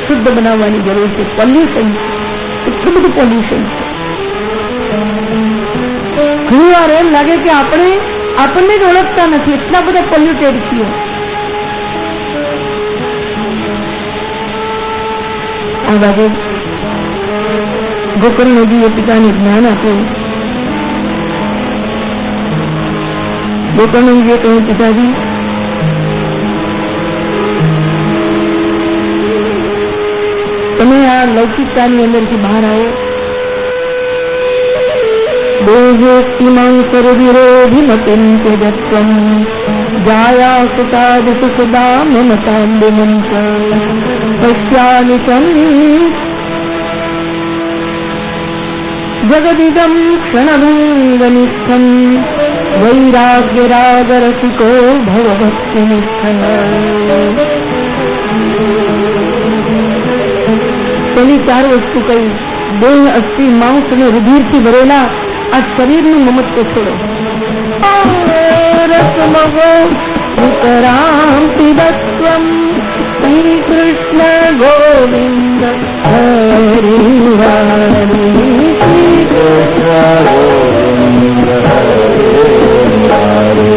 શુદ્ધ બનાવવાની જરૂર છે. પોલ્યુશન, એટલું બધું પોલ્યુશન. ઘણી વાર એમ લાગે કે આપણને જ ઓળખતા નથી, એટલા બધા પોલ્યુટેડ છીએ. આ બાજુ ગોકર્ણજીએ પિતાને જ્ઞાન આપ્યું. ગોકર્ણજીએ કહ્યું, પિતાજી તમે આ લૌકિકતાની અંદરથી બહાર આવો. દેહેસ્તિમં સર્વિરોધિમતિં તેજસ્વં જાયા સુતાદશ સદા મમતાંબુમં ચ પશ્યામિ જગદિદં ક્ષણભંગનિષ્ઠં વૈરાગ્યરાગરસિકો ભવભક્તિનિષ્ઠઃ. પેલી ચાર વસ્તુ કહી. દેહ, અસ્થિ, માંસ અને રુધિરથી ભરેલા આ શરીરનું મમત્વ છોડો. રસમગો વિતરામ પિબત્વમ શ્રી કૃષ્ણ ગોવિંદ હરિ હરિ. શ્રી કૃષ્ણ ગોવિંદ હરિ હરિ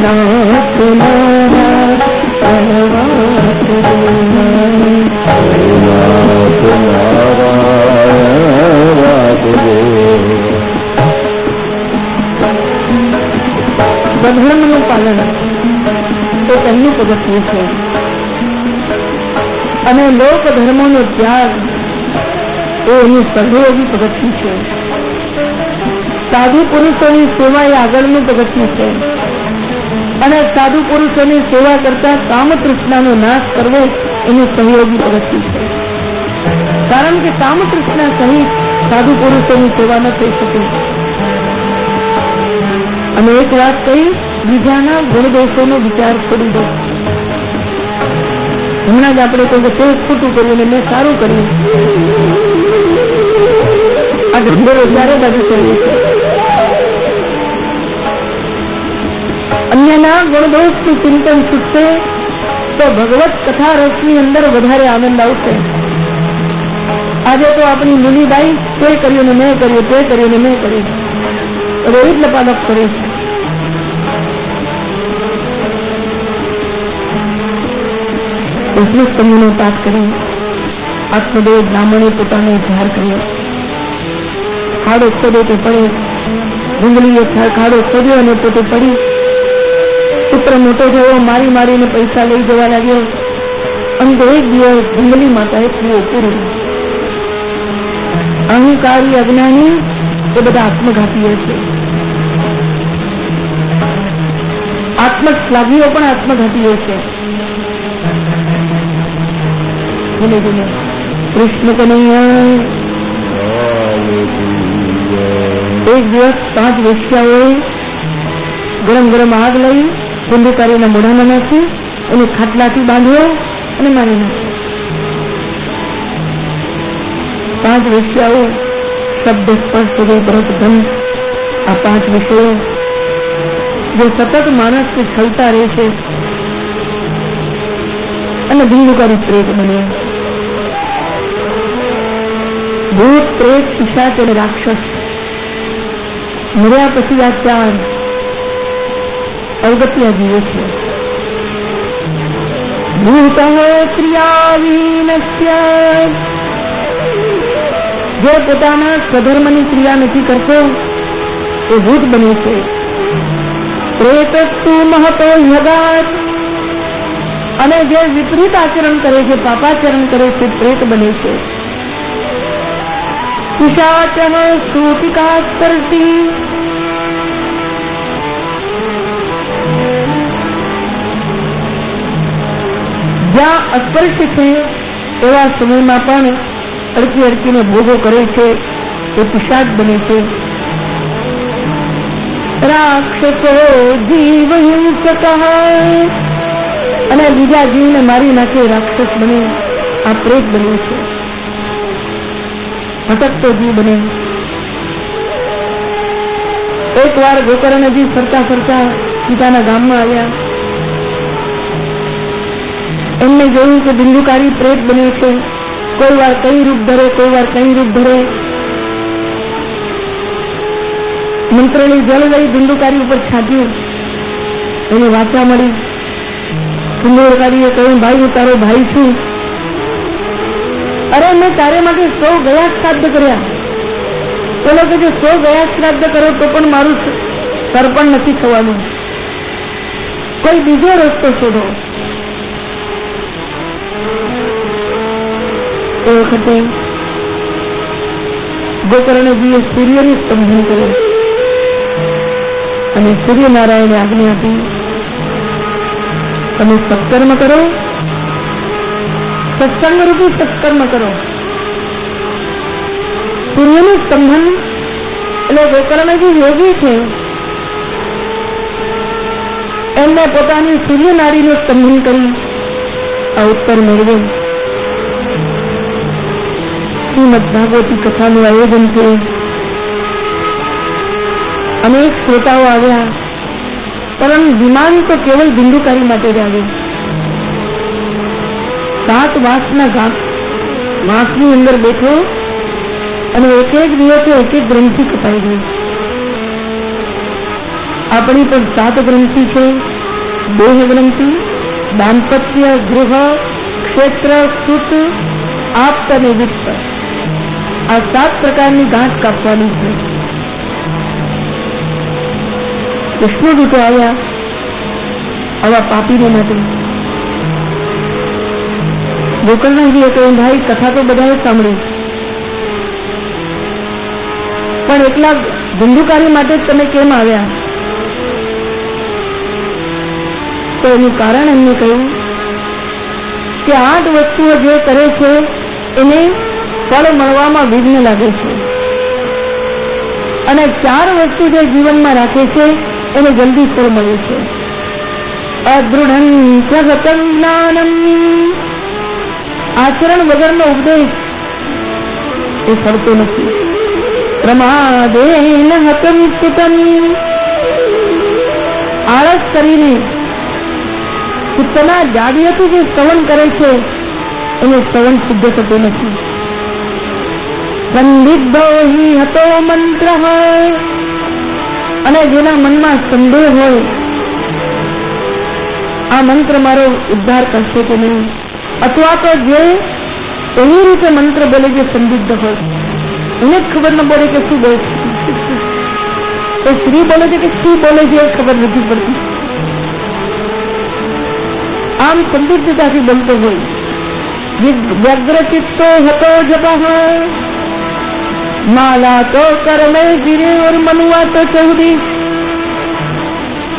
નાથ ધર્મનું પાલન એ તેમનું પગથિયું છે અને લોક ધર્મોનો ત્યાગ એ એનું સહયોગી પગથિયું છે. સાધુ પુરુષોની સેવા એ આગળનું પગથિયું છે અને સાધુ પુરુષોની સેવા કરતા કામતૃષ્ણાનો નાશ કરવો એનું સહયોગી પગથિયું છે. કારણ કે કામતૃષ્ણા સહિત સાધુ પુરુષોની સેવા ન થઈ શકે. અને એક વાત કહી, બીજાના ગુણદોષોનો વિચાર છોડી દો. હમણાં જ આપણે કહ્યું કે તે ખોટું કર્યું ને મેં સારું કર્યું. આ ઢંગરો ત્યારે બાજુ કરીએ છીએ. અન્યના ગુણદોષનું ચિંતન છૂટશે તો ભગવત કથા રસની અંદર વધારે આનંદ આવશે. આજે તો આપણી મુનિબાઈ તે કર્યું ને મેં કર્યું, તે કર્યું ને મેં કર્યું, હવે એ જ લપાલપ કરે છે. એટલું જ તમનો પાઠ કરી આત્મદેવ બ્રાહ્મણે પોતાનો ઉદ્ધાર કર્યો. ખાડો ખોદે તે પડે, ડુંગળીએ ખાડો ખોદ્યો અને પોતે પડી. પુત્ર મોટો થયો, મારી મારીને પૈસા લઈ જવા લાગ્યો. અંતે એક દિવસ ડુંગળી માતાએ કૂવો પૂર્યો. અહંકારી, અજ્ઞાની એ બધા આત્મઘાતીઓ છે. આત્મશ્લાઘીઓ પણ આત્મઘાતીઓ છે. ધીમે ધીમે કૃષ્ણ કનૈયા. એક દિવસ 5 વેશ્યાઓએ ગરમ ગરમ આગ લઈ કુંભકારીના મોઢામાં નાખી એને ખાટલાથી બાંધ્યો અને મારી નાખ્યો. 5 વેશ્યાઓ શબ્દ સ્પર્શ ભરત ધન. આ 5 વિષયો જે સતત માણસને છલતા રહે છે અને ધુંધકારી પ્રેત બન્યા. ભૂત, પ્રેત, પિશાચ અને રાક્ષસ મર્યા પછી આ 4 અવગત્યા જીવે છે. ભૂત ક્રિયાવીનસ્ય, જે પોતાના સ્વધર્મની ક્રિયા નથી કરતો એ ભૂત બને છે. પ્રેતસ્તુ મહતો યગાત, અને જે વિપરીત આચરણ કરે છે, પાપાચરણ કરે છે, પ્રેત બને છે. પિશાચ સૂતિકા કરતી, જ્યાં અસ્પર્શ છે એવા સમયમાં પણ અડકી અડકીને ભોગો કરે છે એ પિશાચ બને છે. રાક્ષસો જીવ હિંસક, અને બીજા જીવને મારી નાખે રાક્ષસ બને, આ પ્રેત બને છે, ભટકતો જીવ બને. એક વાર ગોકર્ણજી ફરતા ફરતા પિતાના ગામમાં આવ્યા. એમને જોયું કે બિંદુકારી પ્રેત બને છે. કોઈ વાર કઈ રૂપ ધરે, કોઈ વાર કઈ રૂપ ધરે. મંત્રની જળ લઈ બિંદુકારી ઉપર છાંટ્યું, એને વાંચવા મળી. બિંદુકારીએ કહ્યું, ભાઈ હું તારો ભાઈ છું. અરે મેં તારે માટે 100 ગયા શ્રાદ્ધ કર્યા. બોલો કે જો 100 ગયા શ્રાદ્ધ કરો તો પણ મારું તર્પણ નથી થવાનું, કોઈ બીજો રસ્તો શોધો. એ વખતે ગોકર્ણજીએ સૂર્યને સ્તંભન કર્યો અને સૂર્યનારાયણે આજ્ઞા આપી, તમે સત્કર્મ કરો, સત્સંગ રૂપી સત્કર્મ કરો. સૂર્યનું સ્તંભન એટલે ગોકર્ણજી યોગી છે, એમને પોતાની સૂર્યનારીનું સ્તંભન કરી આ ઉત્તર મેળવ્યો. શ્રીમદ ભાગવતી કથાનું આયોજન છે. અનેક શ્રોતાઓ આવ્યા, પરંતુ વિમાન તો કેવળ બિંદુકારી માટે જ આવ્યું. 7 વાસની અંદર બેઠો અને એક એક દિવસે એક એક ગ્રંથિ કપાઈ ગઈ. આપણી પણ 7 ગ્રંથિ છે: દેહ ગ્રંથિ, દાંપત્ય, ગૃહ, ક્ષેત્ર, સુત, આપ્ત અને વિત્ત. આ 7 પ્રકારની ગાંઠ કાપવાની છે. વિષ્ણુદૂતો આવ્યા આવા પાપીને માટે. ગોકર્ણજીએ કહ્યું, ભાઈ કથા તો બધાએ સાંભળી, પણ એકલા ધંધુકારી માટે જ તમે કેમ આવ્યા? તો એનું કારણ એમને કહ્યું કે 8 વસ્તુઓ જે કરે છે એને ફળ મળવામાં વિઘ્ન લાગે છે, અને 4 વસ્તુ જે જીવનમાં રાખે છે એને જલ્દી ફળ મળે છે. અદૃઢં જગતં જ્ઞાનમ, આચરણ વગરનો ઉપદેશ એ ફળતો નથી. પ્રમાદેન હતં સુતં, આળસ કરીને પોતાના જાડિયાથી જે શ્રવણ કરે છે એને શ્રવણ સિદ્ધ થતું નથી. સંદિગ્ધો હિ હતો મંત્ર, અને જેના મનમાં સંદેહ હોય આ મંત્ર મારો ઉદ્ધાર કરશે કે નહીં, અથવા તો જે એવી રીતે મંત્ર બોલે જે સંદિગ્ધ હોય, એને જ ખબર ન પડે કે શું બોલે, તો શ્રી બોલે છે કે શું બોલે છે એ ખબર નથી પડતી. આમ સંદિગ્ધતાથી બનતો હોય. વ્યગ્રચિત્તો હતો જપ, માલા તો કરમે ધીરે ઓર મનુઆ તો 14.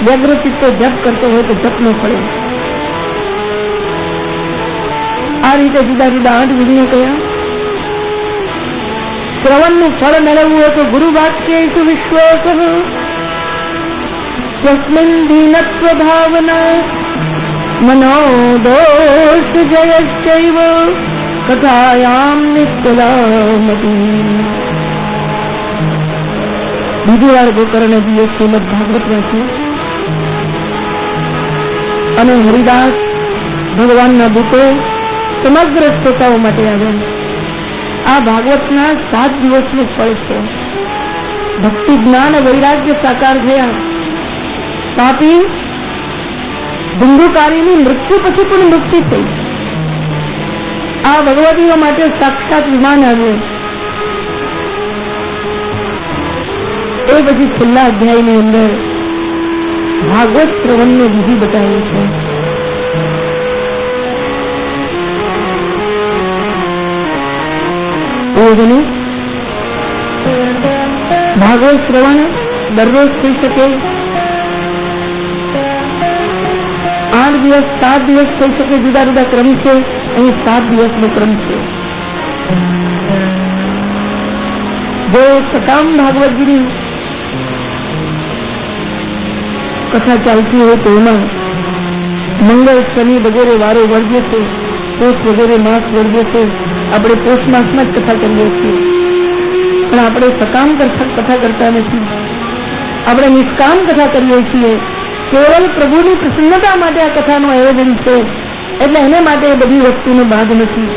વ્યગ્રચિત્તો જપ કરતો હોય તો જપ ન પડે. આ રીતે જુદા જુદા 8 વિઘ્નો કયા. શ્રવણનું ફળ મેળવવું હોય તો ગુરુ વાક્યેષુ વિશ્વાસ, તસ્મિન દીનત્વ ભાવના, મનો દોષ જયશ્ચૈવ કથાયામ નિષ્કલામતી. બીજી વાર ગોકર્ણજીએ શ્રીમદ ભાગવત વાંચ્યું અને હરિદાસ ભગવાનના દૂતો સમગ્ર શ્રોતાઓ માટે આવ્યા. આ ભાગવતના 7 દિવસનું ફળ છે. ભક્તિ, જ્ઞાન, વૈરાગ્ય સાકાર થયા. પાપી ધુંધુકારીની મૃત્યુ પછી પણ મુક્તિ થઈ. આ ભગવતીઓ માટે સાક્ષાત વિમાન આવ્યું. એ પછી છેલ્લા અધ્યાયની અંદર ભાગવત શ્રવણનો વિધિ બતાવી છે. ભાગવત શ્રવણ દરરોજ થઈ શકે, 8 દિવસ 7 દિવસ થઈ શકે. જુદા જુદા ક્રમ છે. અહીં 7 દિવસનો ક્રમ છે. જો સકામ ભાગવતજીની કથા ચાલતી હોય તો એમાં મંગળ શનિ વગેરે વારો વર્જ્ય છે, પોષ વગેરે માસ વર્જ્ય છે. આપણે પોષ માસમાં જ કથા કરીએ છીએ, પણ આપણે સકામ કથા કરતા નથી. આપણે નિષ્કામ કથા કરીએ છીએ. કેવલ પ્રભુની પ્રસન્નતા માટે આ કથાનું આયોજન છે, એટલે એને માટે એ બધી વસ્તુનો બાદ નથી.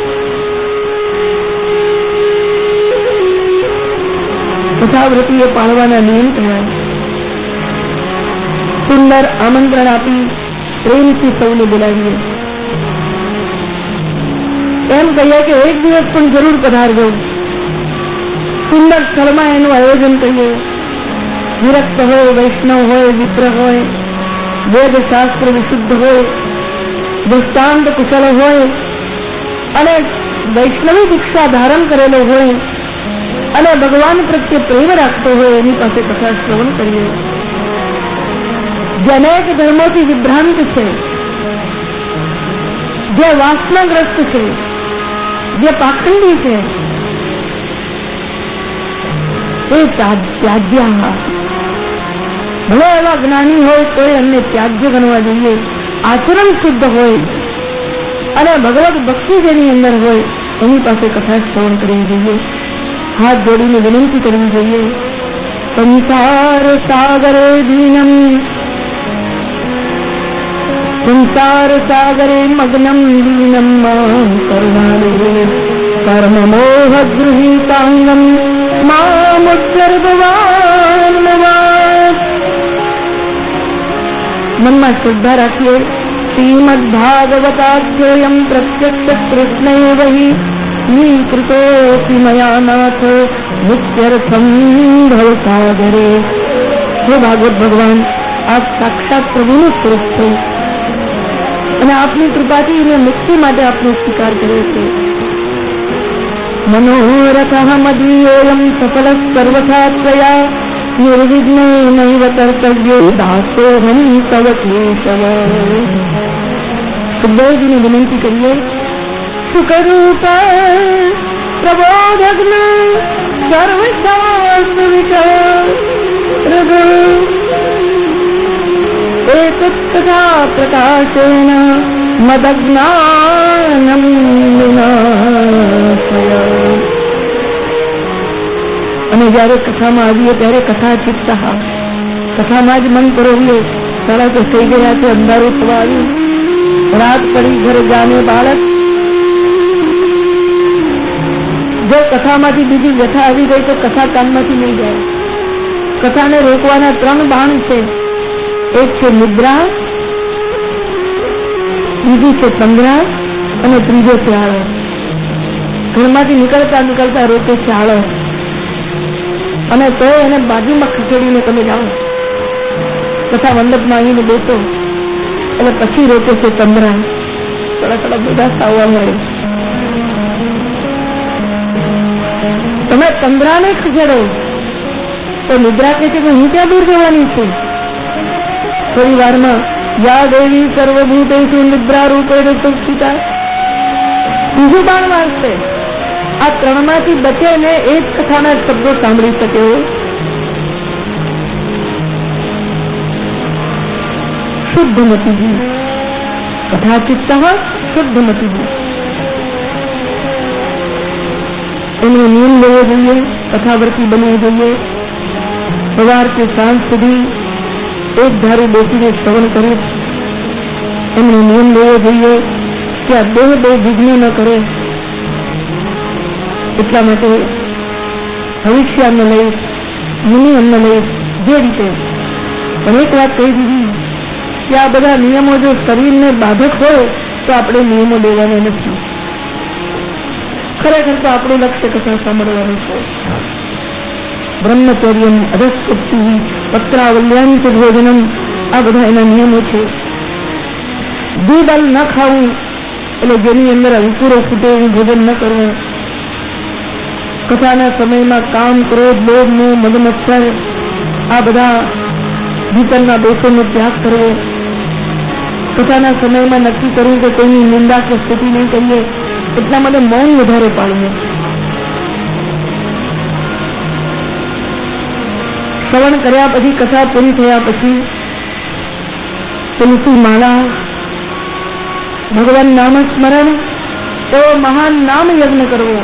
કથાવ્રતિએ પાળવાના નિયમ કહેવાય. સુંદર આમંત્રણ આપી પ્રેમથી સૌને બોલાવીએ. એમ કહીએ કે એક દિવસ પણ જરૂર પધારજો. સુંદર સ્થળમાં એનું આયોજન કરીએ. વિરક્ત હોય, વૈષ્ણવ હોય, વિપ્ર હોય, વેદ શાસ્ત્ર વિશુદ્ધ હોય, દૃષ્ટાંત કુશળ હોય અને વૈષ્ણવી દીક્ષા ધારણ કરેલો હોય અને ભગવાન પ્રત્યે પ્રેમ રાખતો હોય એની પાસે કથા શ્રવણ કરીએ. જે અનેક ધર્મોથી વિભ્રાંત છે, જે વાસનાગ્રસ્ત છે, જે પાખંડી છે, એ ત્યાજ્ય. ભલે એવા જ્ઞાની હોય તો એમને ત્યાજ્ય ગણવા જોઈએ. આચરણ શુદ્ધ હોય અને ભગવત ભક્તિ જેની અંદર હોય એની પાસે કથા શ્રવણ કરવી જોઈએ. હાથ જોડીને વિનંતી કરવી જોઈએ. સંસાર સાગરે દીનમ, સંસાર સાગરે મગ્નમ દીનમ કરુણાનિધિ કર્મ મોહ ગૃહીતાંગમ મામુદ્ધર ભગવાન. મનમાં શ્રદ્ધા રાખીએ. શ્રીમદ ભાગવતાધ્યેયમ પ્રત્યક્ષ કૃષ્ણૈવ હિ નીકૃતોऽપि મયા નાથ મુક્ત્યર્થમ ભવસાગરે. હે ભાગવત ભગવાન, આપ સાક્ષાત પ્રભુનું સ્વરૂપ છે અને આપની કૃપાથી એને મુક્તિ માટે આપનો સ્વીકાર કર્યો છે. મનોરથ મદીયોયમ સફલ સર્વથા ત્વયા નિર્વિઘ્નેનૈવ કર્તવ્યો દાસોહમ તવ કેશવ. સુખદેવજીને વિનંતી કરીએ. સુખરૂપ પ્રબોધગ્ન સર્વશાસ્ત્ર વિચાર એતત્તથા પ્રકાશેન મદજ્ઞાનમ વિનાશય. અને જયારે કથામાં આવીએ ત્યારે કથા ચિત્ત, કથામાં જ મન પરોવીએ. સાડા તો થઈ ગયા છે, અંધારું થવા આવ્યું, રાત પડી, ઘરે જાને બાળક. જો કથામાંથી બીજી વ્યથા આવી ગઈ તો કથા કામમાંથી નહીં જાય. કથાને રોકવાના 3 બાણ છે. એક છે નિદ્રા, બીજી છે તંદ્રા અને ત્રીજો છે આળસ. ઘરમાંથી નીકળતા નીકળતા રોકે છે આળસ, અને તો એને બાજુમાં ખસેડીને તમે જાઓ, કથા મંડપમાં આવીને બેસો એટલે પછી રોકે છે તંદ્રા. થોડા થોડા બધા આવવા મળે. તમે તંદ્રાને ખસેડો તો નિદ્રા કહે છે કે હું ક્યાં દૂર જવાની છું. થોડી વારમાં યા દેવી સર્વભૂતેષુ નિદ્રા રૂપેણ સંસ્થિતા. બીજું બાણ મારશે. આ 3માંથી બચે ને એ જ કથાના શબ્દો સાંભળી શકે. શુદ્ધ મતીજી, કથા ચિત્ત શુદ્ધ મતીજી. એમનો નિયમ લેવો જોઈએ. કથાવ્રતી બનવું જોઈએ. સવારથી સાંજ સુધી એક ધારું બેસીને શ્રવણ કરે. એમનો નિયમ લેવો જોઈએ કે આ દેહ વિઘ્ન ન કરે. એટલા માટે ભવિષ્યાન્ન લઈશ, મુનિ અન્ન લઈશ, જે રીતે. પણ એક વાત કહી દીધી કે આ બધા નિયમો જો શરીરને બાધક હોય તો આપણે નિયમો લેવાના નથી. ખરેખર તો આપણું લક્ષ્ય કથા સાંભળવાનું છે. બ્રહ્મચર્યમ અધસ્કૃતિ પત્રાવલ્યાંત ભોજનમ, આ બધા એના નિયમો છે. દૂધ ન ખાવું એટલે જેની અંદર અંકુરો ફૂટે એવું ભોજન ન કરવું. કથાના સમયમાં કામ, ક્રોધ, લોભ, મોહ, મદ મત્સર આ બધા ભીતરના દોષોનો ત્યાગ કરવો. કથાના સમયમાં નક્કી કરવું કે કોઈની નિંદા કે સ્તુતિ નહીં કરીએ, એટલા માટે મૌન વધારે પાડવું. શ્રવણ કર્યા પછી, કથા પૂરી થયા પછી તુલસી માળા, ભગવાન નામ સ્મરણ, એવો મહાન નામ યજ્ઞ કરવો.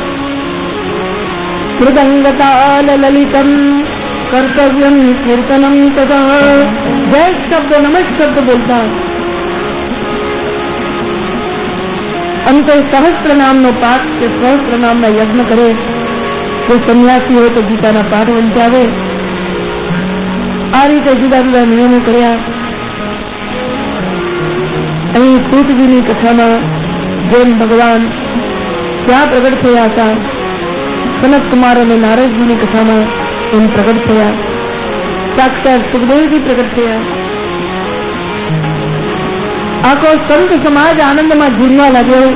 મૃદંગતાલ લલિતમ કર્તવ્યમ કીર્તનમ તથા, જય શબ્દ નમઃ શબ્દ બોલતા. અંતે સહસ્ત્ર નામનો પાઠ કે સહસ્ત્ર નામના યજ્ઞ કરે. જો સંન્યાસી હોય તો ગીતાના પાઠ વંચાવે. આ રીતે જુદા જુદા નિયમો કર્યા. અહીં સૂતજીની કથામાં જેમ ભગવાન ત્યાં પ્રગટ થયા હતા, સનત કુમાર અને નારદજીની કથામાં એમ પ્રગટ થયા. સાક્ષાત સુખદેવજી પ્રગટ થયા. આખો સંત સમાજ આનંદમાં ઝૂલવા લાગ્યો.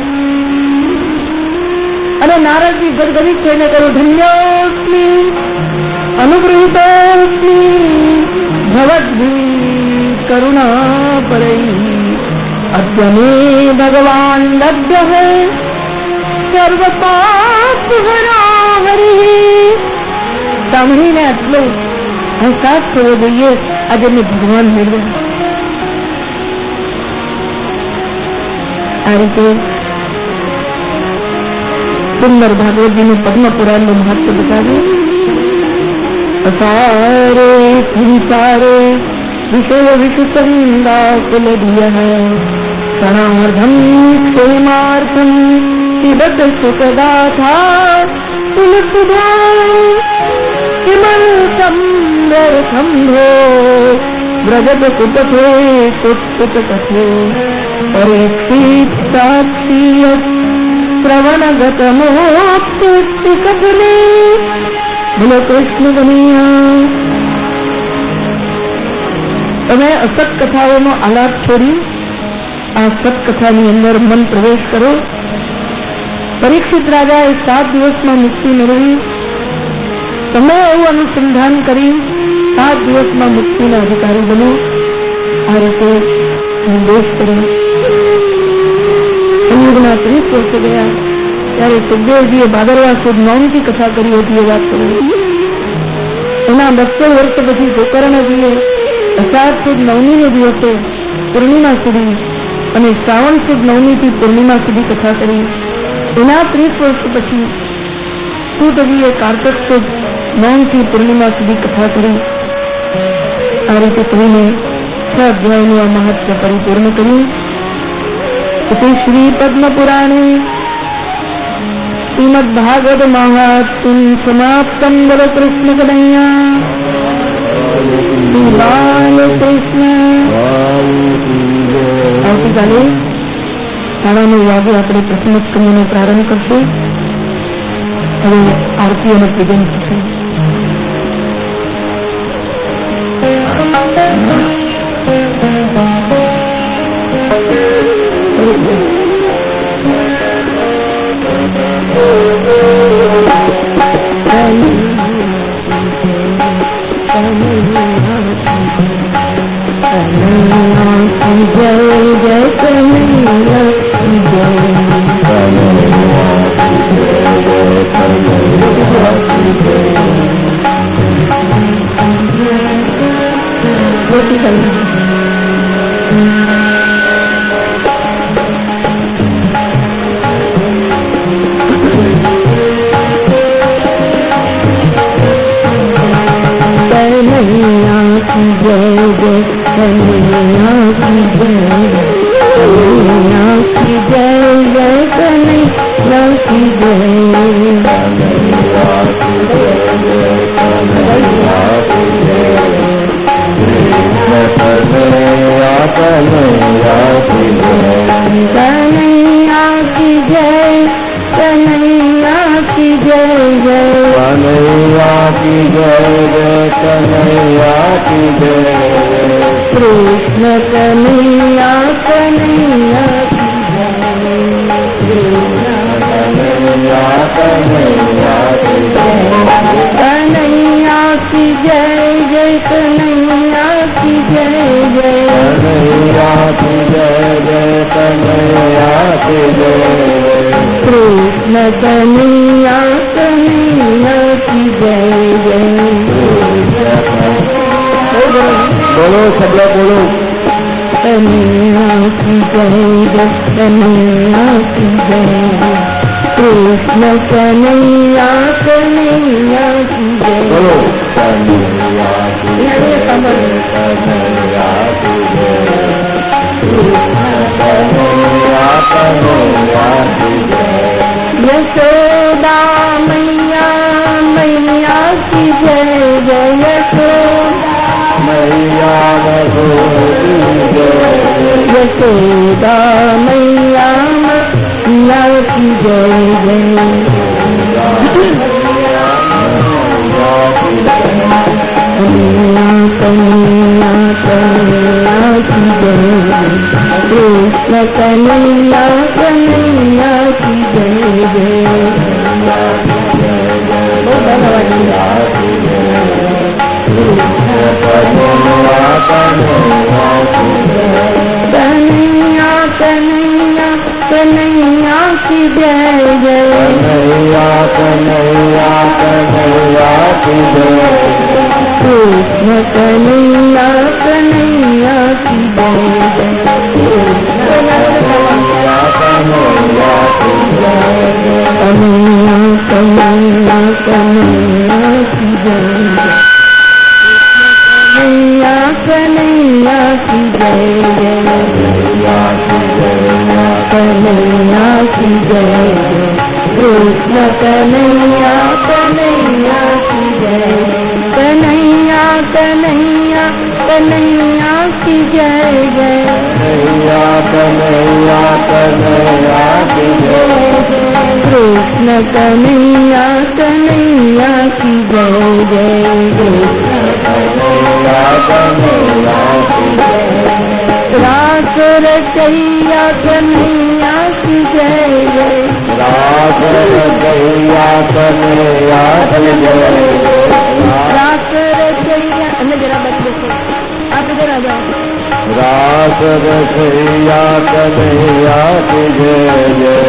અને નારદજી ગદગદિત થઈને કહ્યું, ધન્યોસ્મિ અનુગૃહિતોસ્મિ ભવદ્ભી કરુણા પરૈ, અદ્યમે ભગવાન લબ્ધ હૈ સર્વ પાપ હરા હરિ. સાંભળીને આટલો અહેસાસ થવો જોઈએ, આજે મેં ભગવાન મેળવ્યા. આ રીતે સુંદર ભાગવતજીનું પદ્મ પુરાણનું મહત્વ બતાવ્યું. અસારે સંસારે વિષય વિષસંગાકુલધિય ક્ષણાર્ધમ ક્ષેમાર્થમ પિબત સુખદાથા તુલસુધા કિમંતમ વ્યર્થંભો વ્રજત કુટથે કુટકુટ કથે પરીક્ષિત સાક્ષિયત શ્રવણગતમોક્તિ કથને. બોલો કૃષ્ણ કનૈયા. તમે અસત કથાઓનો આલાપ છોડી આ સતકથાની અંદર મન પ્રવેશ કરો. પરીક્ષિત રાજાએ 7 દિવસમાં મુક્તિ મેળવી. તમે એવું અનુસંધાન કરી 7 દિવસમાં મુક્તિના અધિકારી બનો. આ રીતે નિર્દેશ કર્યો. સંયુગના 30 વર્ષ ગયા ત્યારે સુખદેવજીએ ભાદરવા સુદ નોમથી કથા કરી હતી એ વાત કરી. એના 200 વર્ષ પછી ગોકર્ણજીએ અષાઢ સુદ નવમીને દિવસે પૂર્ણિમા સુધી અને શ્રાવણ સુદ નવમી થી પૂર્ણિમા સુધી કથા કરી. એના 30 વર્ષ પછી સૂતજીએ કાર્તક સુદ 9 થી પૂર્ણિમા સુધી કથા કરી. આ રીતે કહીને 6 અધ્યાયનું આ મહત્વ પરિપૂર્ણ કર્યું. શ્રી પદ્મ પુરાણે શ્રીમદ ભાગવત મહાત્મ્યમ સમાપ્તમ. બોલો કૃષ્ણ કનૈયા બાલ કૃષ્ણ. આવતીકાલે 9:30 વાગે આપણે પ્રથમ સ્કંદનો પ્રારંભ કરશું. હવે આરતી અને પૂજન થશે. Krishna कन्हैया की जय। कृष्ण कन्हैया कन्हैया कन्हैया की जय जय कन्हैया की जय जय कन्हैया की जय जय कन्हैया की जय। कृष्ण कन्हैया कन्हैया की जय जय। बोलो सब लोग बोलो। कन्हैया की जय जय कन्हैया की जय। कृष्ण कन्हैया कन्हैया की जय। बोलो कन्हैया की जय कन्हैया की जय। कन्हैया कन्हैया की जय। यशोदा मैया मैया की जय जय। यशोदा मैया की जय। यशोदा मैया मैया की जय जय। कन्हैया कन्हैया कन्हैया की जय। कृष्ण कन्हैया कन्हैया की जय जय। कन्हैया कन्हैया कन्हैया की जय जय। कन्हैया कन्हैया कन्हैया की जय। कृष्ण कन्हैया कन्हैया की जय जय। कन्हैया कन्हैया की जय। कन्हैया कन्हैया कन्हैया की जय जय। कन्हैया कन्हैया की जय जय। कन्हैया की जय जय। कृष्ण कन्हैया कन्हैया की जय। कन्हैया कन्हैया कन्हैया की जय जय। कन्हैया कन्हैया कन्हैया की जय। कृष्ण कन्हैया कन्हैया की जय जय। कन्हैया कन्हैया की जय। रास रचैया कन्हैया की जय जय। रास रचैया कन्हैया की जय। रास रचैया हमें जरा बच आप इधर आ जाओ। रास रचैया कन्हैया की जय जय।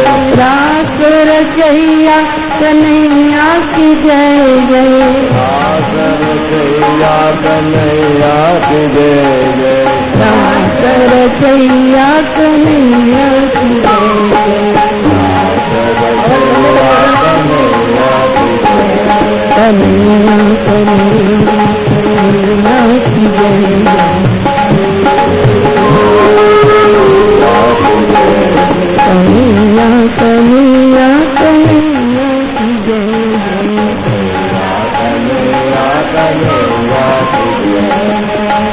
रास रचैया कन्हैया की जय जय। रास रचैया कन्हैया की जय जय। रास रचैया कन्हैया की जय जय। कन्हैया कन्हैया कन्हैया की जय जय। कन्हैया कन्हैया कन्हैया की जय जय।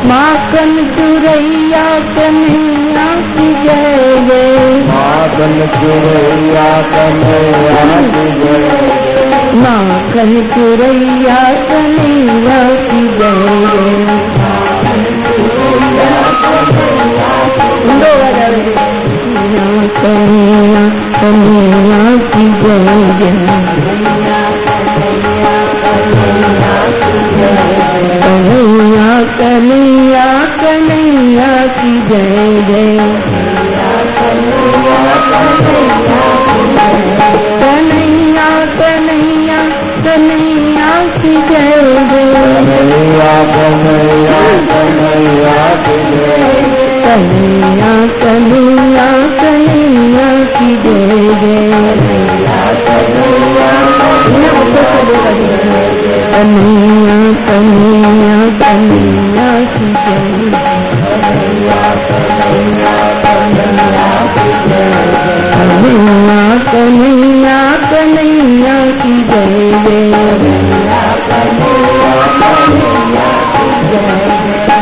माखन चुरैया कन्हैया की जय जय। माखन चुरैया कन्हैया की जय। माखन चुरैया कन्हैया की जय जय। कन्हैया कन्हैया की जय जय। कन्हैया कन्हैया कन्हैया की जय जय। कन्हैया कन्हैया कन्हैया की जय जय। कन्हैया कन्हैया कन्हैया की जय। कन्हैया कन्हैया कन्हैया की जय जय। कन्हैया कन्हैया कन्हैया की जय। कन्हैया कन्हैया कन्हैया कन्हैया की जय जय।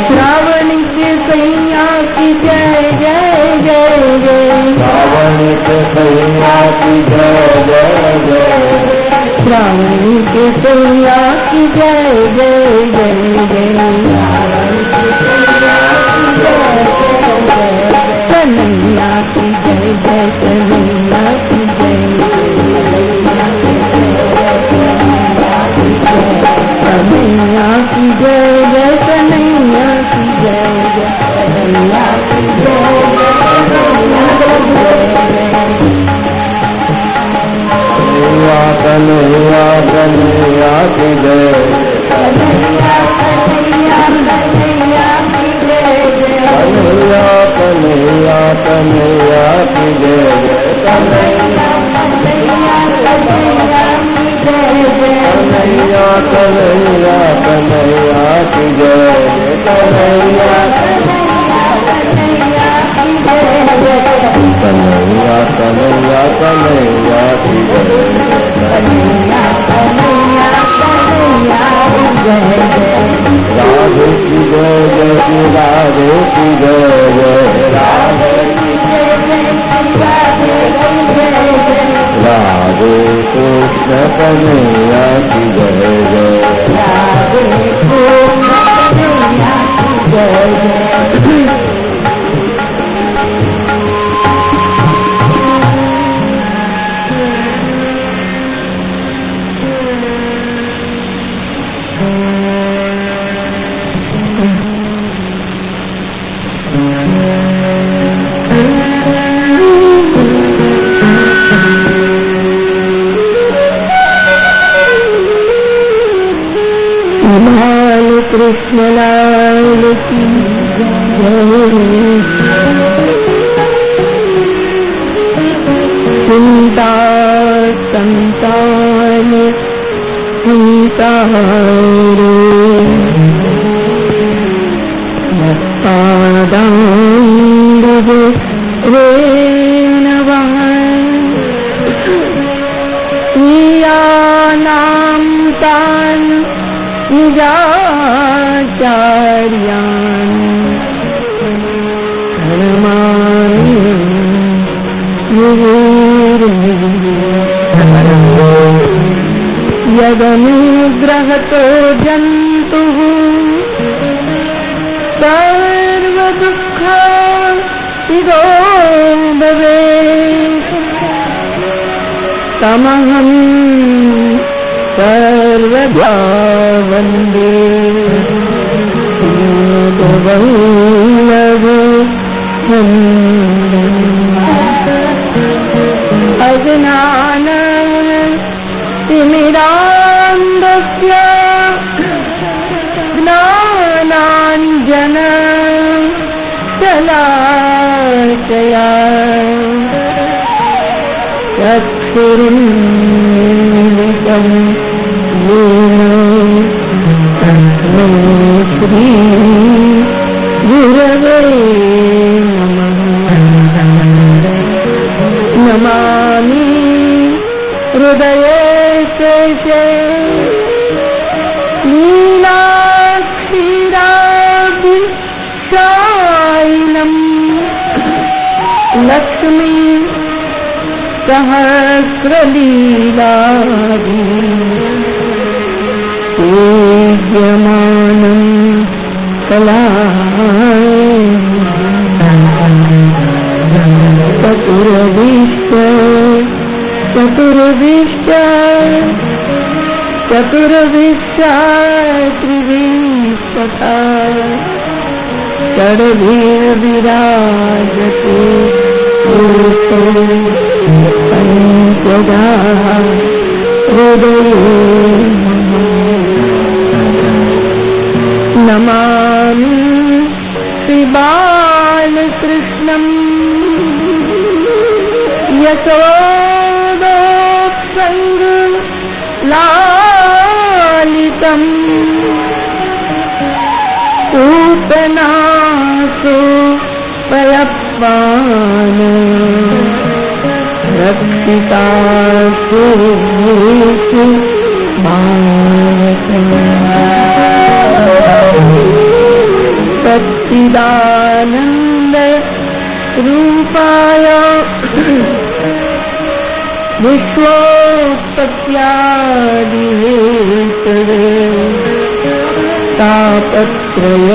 श्रावण के सैया की जय जय जय जय। श्रावण के सैया की जय जय जय। श्रावण के सैया की जय जय जय कन्हैया कन्हैया की जय, कन्हैया कन्हैया कन्हैया की जय जय, कन्हैया कन्हैया कन्हैया की जय, कन्हैया कन्हैया कन्हैया की जय जय, कन्हैया कन्हैया कन्हैया की जय, कन्हैया कन्हैया की जय जय, कन्हैया कन्हैया कन्हैया की जय, कन्हैया कन्हैया कन्हैया की जय जय, राधे की जय जय श्री राधे की जय जय, राधे की जय जय राधे की जय जय, राधे कृष्ण कन्हैया की जय जय, राधे कृष्ण कन्हैया की जय जय। लाल कृष्ण लाल की जय, चिंता संतान संसारो, पादांग रे नवः, नाम तान निजाचार्यान् प्रणमामि यदनुग्रहतो जन्तुः सर्वदुःख इदो भवेत्, तमहं सर्वदा वन्दे वल्लभ अज्ञान तिमिरान्धस्य ज्ञानाञ्जन शलाकया चक्षुरुन्मिलितं येन तस्मै श्री गुरवे नमः। नमामि हृदये शेषे नीलाक्षीराभिषायिनं लक्ष्मी सहस्रलीलाभि सेव्यमानं चतुर्विश्व चतुर्विश्व चतुर्विश्व त्रिविंशता षड्भिर्विराजते पंचदा हृदये नमामि श्रीबालकृष्णं यशोदोत्सङ्ग लालितं पूतनासु पयप्पान रक्षितासु सच्चिदानन्द रूपाय विश्वोत्पत्त्यादिहेतवे तापत्रय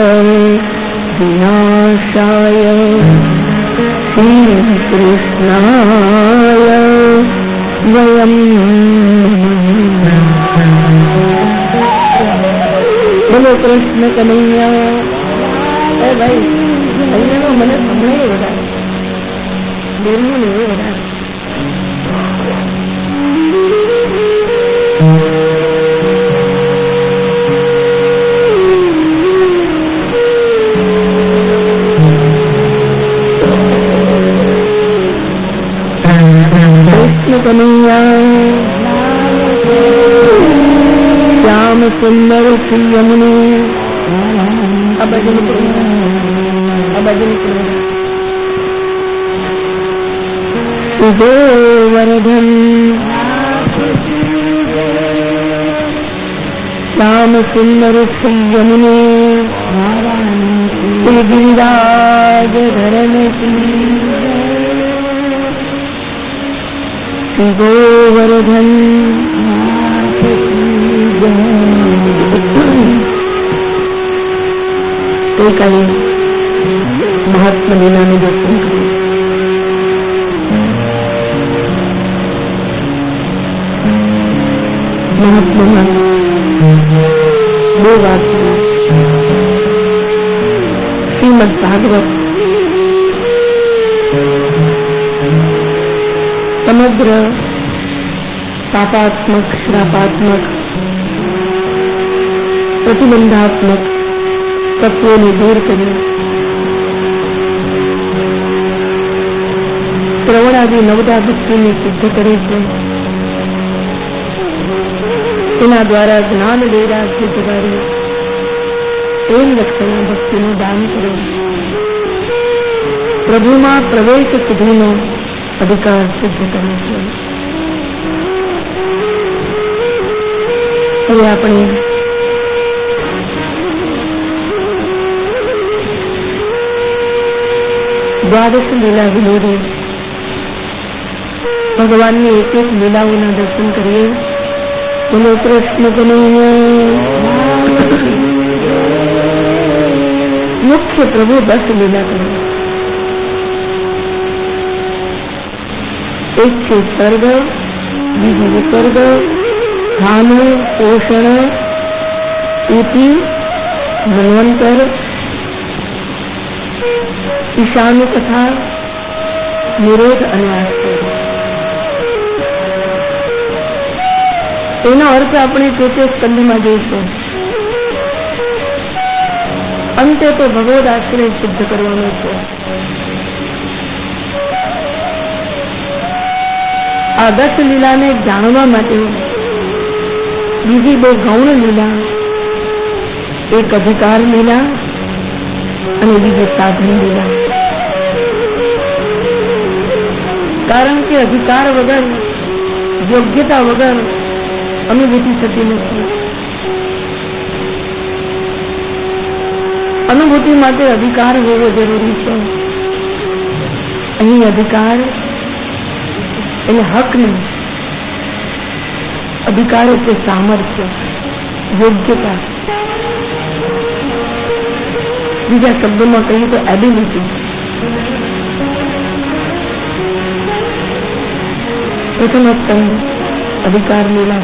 विनाशाय श्रीकृष्णाय वयं बोलो कृष्ण कन्हैया। भाई भैया को मैंने नहीं बताया, मेरे को नहीं बताया। આ બાજુ નીકળો, આ બાજુ નીકળો. ગોવર્ધન શ્યામ સુંદર સંયમને ગિરિરાજ ધરણ શ્રી ગોવર્ધન ગઈકાલે મહાત્મા લીલાનું દર્શન કર્યું. મહાત્મામાં બે વાત છે. શ્રીમદ ભાગવત સમગ્ર પાપાત્મક, શ્રાપાત્મક, પ્રતિબંધાત્મક તત્વોને દૂર કરી શ્રવણાદી નવદા ભક્તિને સિદ્ધ કરે છે. એના દ્વારા જ્ઞાન ડેરા સિદ્ધ કરી એમ લક્ષણા ભક્તિનું દાન કરો. પ્રભુમાં પ્રવેશ સુધીનો અધિકાર સિદ્ધ કરે છે. હવે આપણે દ્વાદશ લીલા વિનોદી ભગવાનની એક એક લીલાઓના દર્શન કરીએ. બોલો કૃષ્ણ કનૈયા. મુખ્ય પ્રભુ 10 લીલા કરે. એક છે સર્ગ, બીજી વિસર્ગ, સ્થાન, પોષણ, ઇતિ, મન્વંતર, ઈશાનું કથા, નિરોધ અને આશ્ચર્ય. એનો અર્થ આપણે તે સ્કંદમાં જોઈશું. અંતે તો ભગવદ આશ્રય સિદ્ધ કરવાનો છે. આ 10 લીલાને જાણવા માટે બીજી 2 ગૌણ લીલા, એક અધિકાર લીલા અને બીજી સાધન લીલા. કારણ કે અધિકાર વગર, યોગ્યતા વગર અનુભૂતિ થતી નથી. અનુભૂતિ માટે અધિકાર હોવો જરૂરી છે. અહીં અધિકાર એટલે હક નહીં, અધિકાર એટલે સામર્થ્ય, યોગ્યતા. બીજા શબ્દોમાં કહીએ તો એબિલિટી. પ્રથમ સ્કંદ અધિકાર લીલા